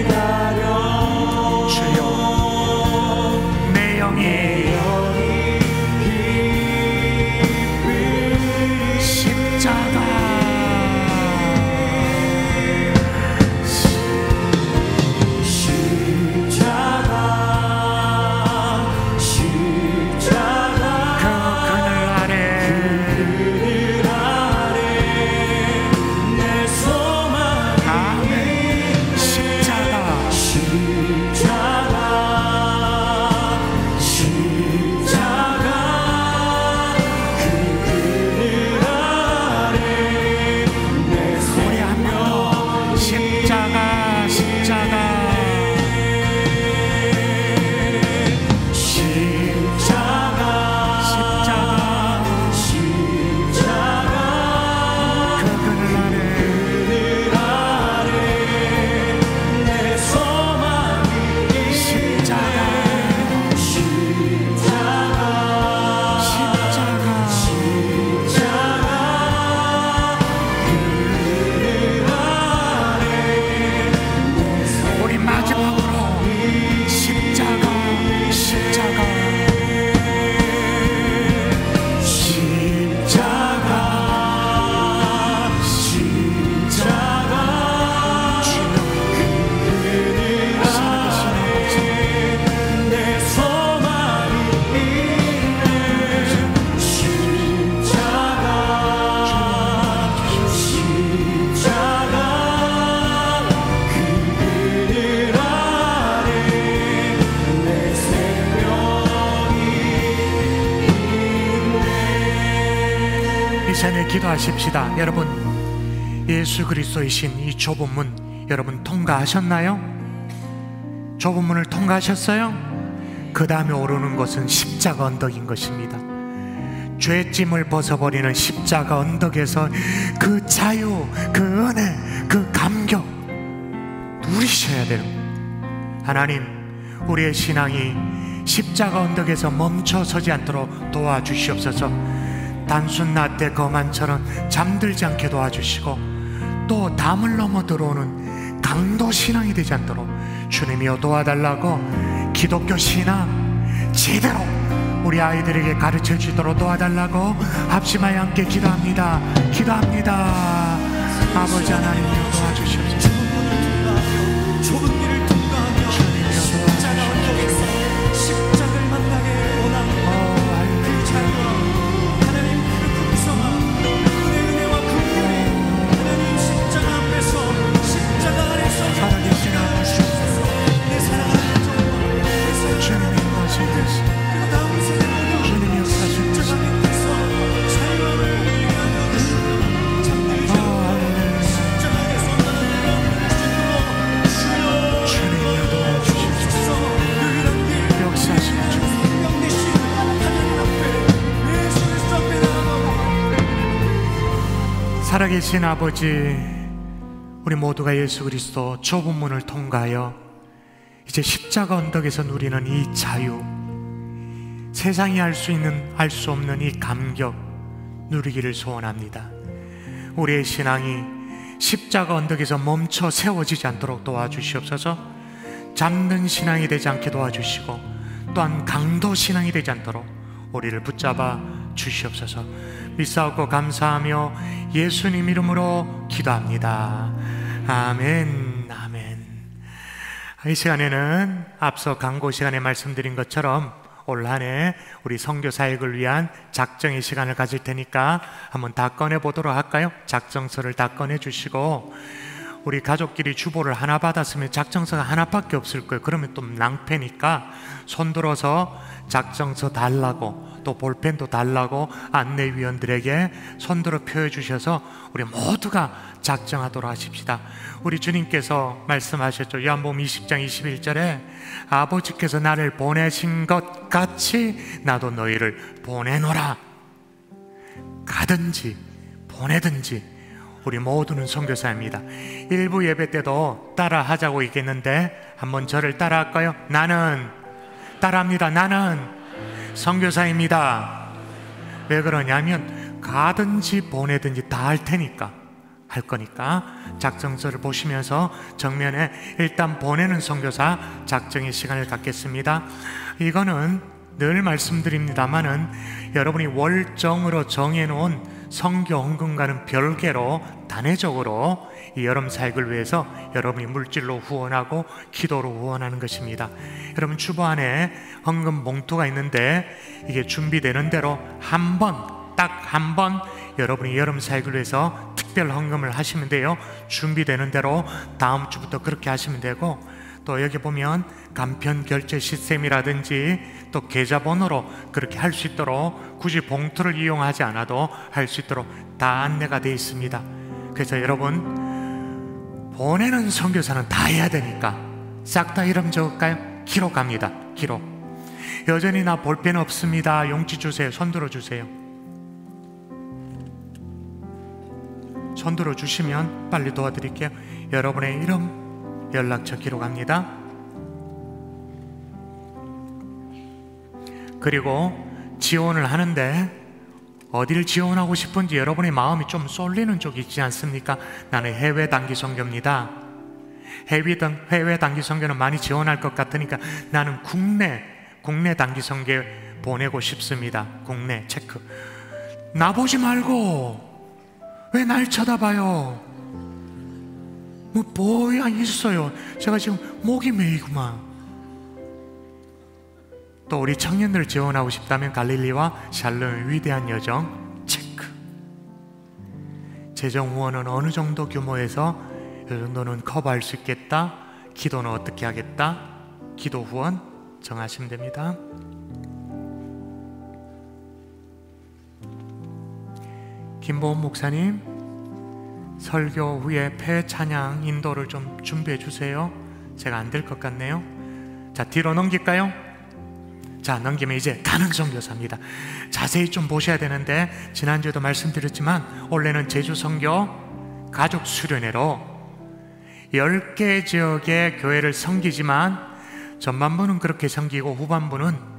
기다려 주여 내 영이 십자가 기도하십시다. 여러분, 예수 그리스도이신 이 좁은 문 여러분 통과하셨나요? 좁은 문을 통과하셨어요? 그 다음에 오르는 것은 십자가 언덕인 것입니다. 죄짐을 벗어버리는 십자가 언덕에서 그 자유, 그 은혜, 그 감격 누리셔야 돼요. 하나님, 우리의 신앙이 십자가 언덕에서 멈춰서지 않도록 도와주시옵소서. 단순 낮대 거만처럼 잠들지 않게 도와주시고, 또 담을 넘어 들어오는 강도 신앙이 되지 않도록 주님이여 도와달라고, 기독교 신앙 제대로 우리 아이들에게 가르쳐 주도록 도와달라고 합심하여 함께 기도합니다. 기도합니다. 아버지 하나님이여 도와주시옵소서. 좁은 길을 통과하며 십자가 언덕에서 십자가를 만나게 원하는 그 자유와 하나님 그 풍성함, 그의 은혜와 긍휼이 하나님 십자가 앞에서 십자가 아래서 살아계신 아버지, 내 사랑하는 정말 내 사랑하는 주님이 하시겠습니다. 그리고 다음 세대를 주님이 하시겠습니다. 십자가 밑에서 자유함을 누리며 잠들지 않고 십자가에서 나는 주님으로 주님이여 도와주시옵소서. 유일한 길 역사하시는 주님, 생명 되신 하나님 앞에 예수 그리스도 앞에 나아가고 살아계신 아버지, 우리 모두가 예수 그리스도 좁은 문을 통과하여 이제 십자가 언덕에서 누리는 이 자유, 세상이 알 수 없는 이 감격 누리기를 소원합니다. 우리의 신앙이 십자가 언덕에서 멈춰 세워지지 않도록 도와주시옵소서. 잠든 신앙이 되지 않게 도와주시고, 또한 강도 신앙이 되지 않도록 우리를 붙잡아 주시옵소서. 믿사옵고 감사하며 예수님 이름으로 기도합니다. 아멘. 아멘. 이 시간에는 앞서 광고 시간에 말씀드린 것처럼 올 한 해 우리 선교 사역을 위한 작정의 시간을 가질 테니까 한번 다 꺼내 보도록 할까요? 작정서를 다 꺼내 주시고, 우리 가족끼리 주보를 하나 받았으면 작정서가 하나밖에 없을 거예요. 그러면 좀 낭패니까 손 들어서 작정서 달라고, 또 볼펜도 달라고 안내위원들에게 손들어 표해 주셔서 우리 모두가 작정하도록 하십시다. 우리 주님께서 말씀하셨죠. 요한복음 20장 21절에 아버지께서 나를 보내신 것 같이 나도 너희를 보내노라. 가든지 보내든지 우리 모두는 선교사입니다. 일부 예배 때도 따라 하자고 얘기했는데 한번 저를 따라 할까요? 나는 따라합니다. 나는 선교사입니다. 왜 그러냐면 가든지 보내든지 다 할 테니까, 할 거니까 작정서를 보시면서 정면에 일단 보내는 선교사 작정의 시간을 갖겠습니다. 이거는 늘 말씀드립니다만은 여러분이 월정으로 정해놓은 선교 헌금과는 별개로 단회적으로 이 여름 사역을 위해서 여러분이 물질로 후원하고 기도로 후원하는 것입니다. 여러분 주보 안에 헌금 봉투가 있는데 이게 준비되는 대로 딱 한 번 여러분이 여름 사역을 위해서 특별 헌금을 하시면 돼요. 준비되는 대로 다음 주부터 그렇게 하시면 되고, 또 여기 보면 간편 결제 시스템이라든지 또 계좌번호로 그렇게 할 수 있도록 굳이 봉투를 이용하지 않아도 할 수 있도록 다 안내가 되어 있습니다. 그래서 여러분 보내는 선교사는 다 해야 되니까 싹 다 이름 적을까요? 기록합니다. 기록. 여전히 나 볼펜 없습니다. 용지 주세요. 손 들어 주세요. 손 들어 주시면 빨리 도와드릴게요. 여러분의 이름, 연락처 기록합니다. 그리고 지원을 하는데 어디를 지원하고 싶은지 여러분의 마음이 좀 쏠리는 쪽이 있지 않습니까? 나는 해외 단기 선교입니다. 해외 단기 선교는 많이 지원할 것 같으니까 나는 국내 단기 선교 보내고 싶습니다. 국내 체크. 나보지 말고 왜 날 쳐다봐요? 뭐 뭐야 있어요. 제가 지금 목이 메이구만. 또 우리 청년들 지원하고 싶다면 갈릴리와 샬롬의 위대한 여정 체크. 재정 후원은 어느 정도 규모에서 이 정도는 커버할 수 있겠다. 기도는 어떻게 하겠다. 기도 후원 정하시면 됩니다. 김보훈 목사님, 설교 후에 폐찬양 인도를 좀 준비해 주세요. 제가 안 될 것 같네요. 자, 뒤로 넘길까요? 자, 넘기면 이제 가는 선교사입니다. 자세히 좀 보셔야 되는데, 지난주에도 말씀드렸지만 원래는 제주 선교 가족 수련회로 10개 지역의 교회를 섬기지만 전반부는 그렇게 섬기고 후반부는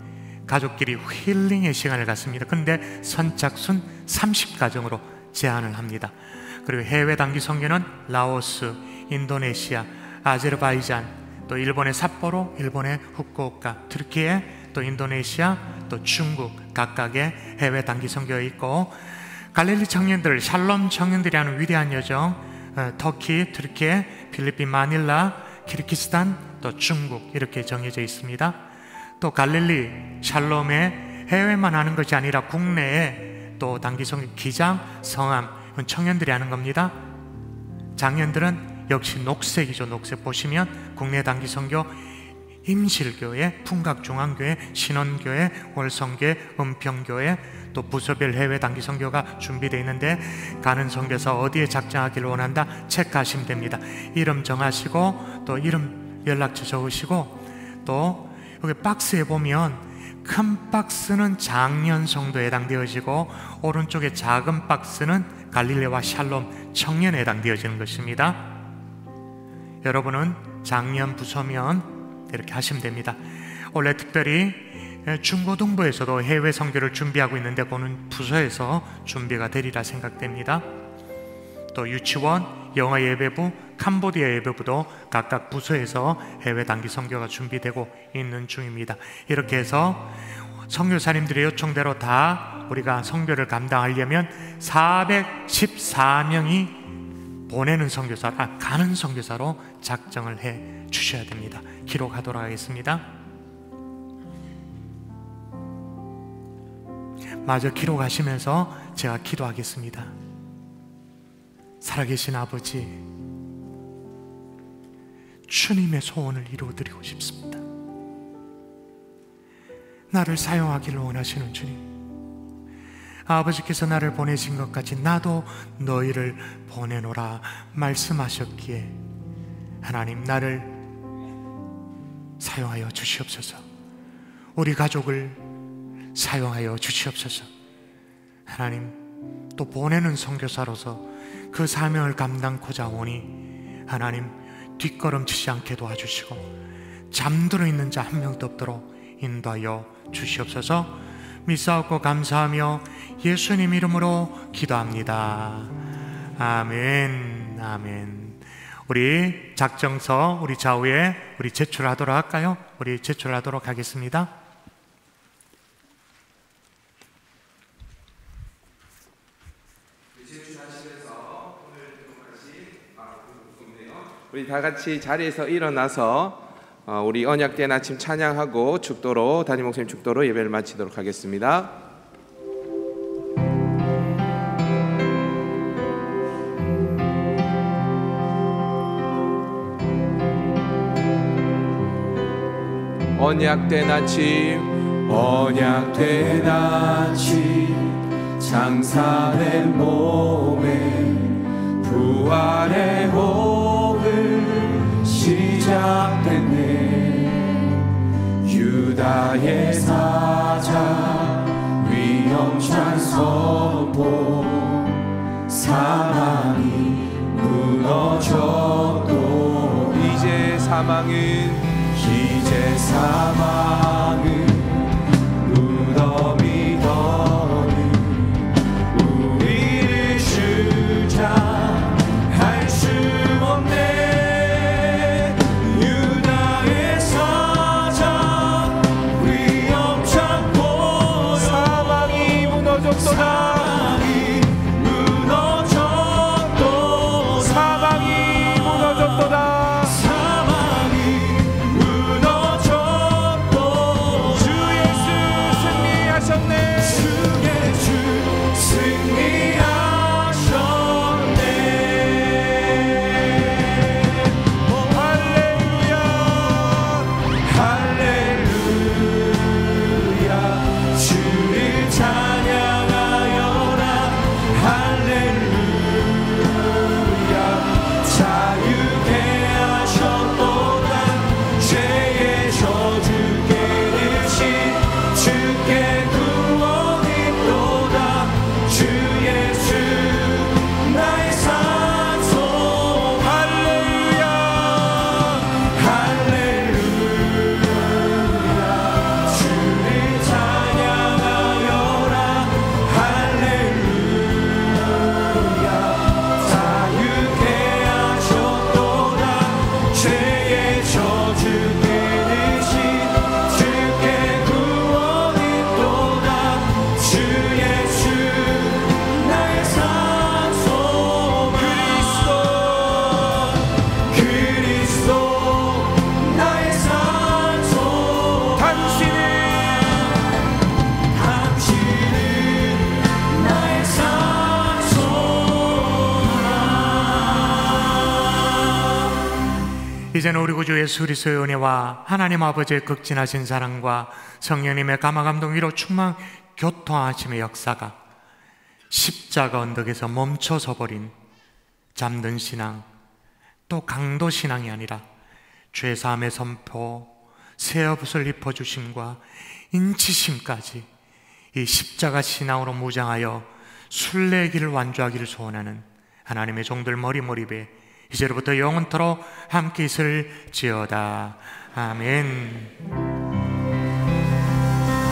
가족끼리 힐링의 시간을 갖습니다. 그런데 선착순 30가정으로 제한을 합니다. 그리고 해외 단기 선교는 라오스, 인도네시아, 아제르바이잔, 또 일본의 삿포로, 일본의 후쿠오카, 터키에, 또 인도네시아, 또 중국 각각의 해외 단기 선교에 있고, 갈릴리 청년들, 샬롬 청년들이 하는 위대한 여정, 터키, 터키에, 필리핀 마닐라, 키르기스탄, 또 중국 이렇게 정해져 있습니다. 또 갈릴리 샬롬에 해외만 하는 것이 아니라 국내에 또 단기 선교 기장, 성함 청년들이 하는 겁니다. 장년들은 역시 녹색이죠. 녹색 보시면 국내 단기 선교 임실교회, 풍각중앙교회, 신원교회, 월성교회, 은평교회, 또 부서별 해외 단기 선교가 준비되어 있는데, 가는 선교사 어디에 작정하기를 원한다 체크하시면 됩니다. 이름 정하시고 또 이름 연락처 적으시고, 또 여기 박스에 보면 큰 박스는 장년 성도에 해당되어지고 오른쪽에 작은 박스는 갈릴레와 샬롬 청년에 해당되어지는 것입니다. 여러분은 장년 부서면 이렇게 하시면 됩니다. 원래 특별히 중고등부에서도 해외 선교를 준비하고 있는데 그는 부서에서 준비가 되리라 생각됩니다. 또 유치원, 영어 예배부, 캄보디아 예배부도 각각 부서에서 해외 단기 선교가 준비되고 있는 중입니다. 이렇게 해서 선교사님들의 요청대로 다 우리가 선교를 감당하려면 414명이 보내는 선교사, 가는 선교사로 작정을 해 주셔야 됩니다. 기록하도록 하겠습니다. 마저 기록하시면서 제가 기도하겠습니다. 살아계신 아버지, 주님의 소원을 이루어드리고 싶습니다. 나를 사용하기를 원하시는 주님, 아버지께서 나를 보내신 것 같이 나도 너희를 보내노라 말씀하셨기에 하나님, 나를 사용하여 주시옵소서. 우리 가족을 사용하여 주시옵소서. 하나님, 또 보내는 선교사로서 그 사명을 감당코자 오니 하나님, 뒷걸음치지 않게 도와주시고 잠들어 있는 자 한 명도 없도록 인도하여 주시옵소서. 믿사옵고 감사하며 예수님 이름으로 기도합니다. 아멘. 아멘. 우리 작정서 우리 좌우에 우리 제출하도록 할까요? 우리 제출하도록 하겠습니다. 우리 다 같이 자리에서 일어나서 우리 언약된 아침 찬양하고 축도로, 담임 목사님 축도로 예배를 마치도록 하겠습니다. 언약된 아침, 언약된 아침, 장사된 몸에 부활의 호흡 시작됐네. 유다의 사자 위험찬 선포, 사망이 무너졌도 이제 사망은 무덤이 더는 우리를 주자 할 수 없네. 유다의 사자 위험찬 보여, 사망이 무너졌도다. 사망이 무너졌도다. 주 이제는 우리 구주 예수 그리스도의 은혜와 하나님 아버지의 극진하신 사랑과 성령님의 감화감동 위로 충만 교통하심의 역사가 십자가 언덕에서 멈춰서 버린 잠든 신앙, 또 강도 신앙이 아니라 죄사함의 선포, 새 옷을 입혀주심과 인치심까지 이 십자가 신앙으로 무장하여 순례의 길을 완주하기를 소원하는 하나님의 종들 머리머리배 이제로부터 영원토록 함께 있을지어다. 아멘.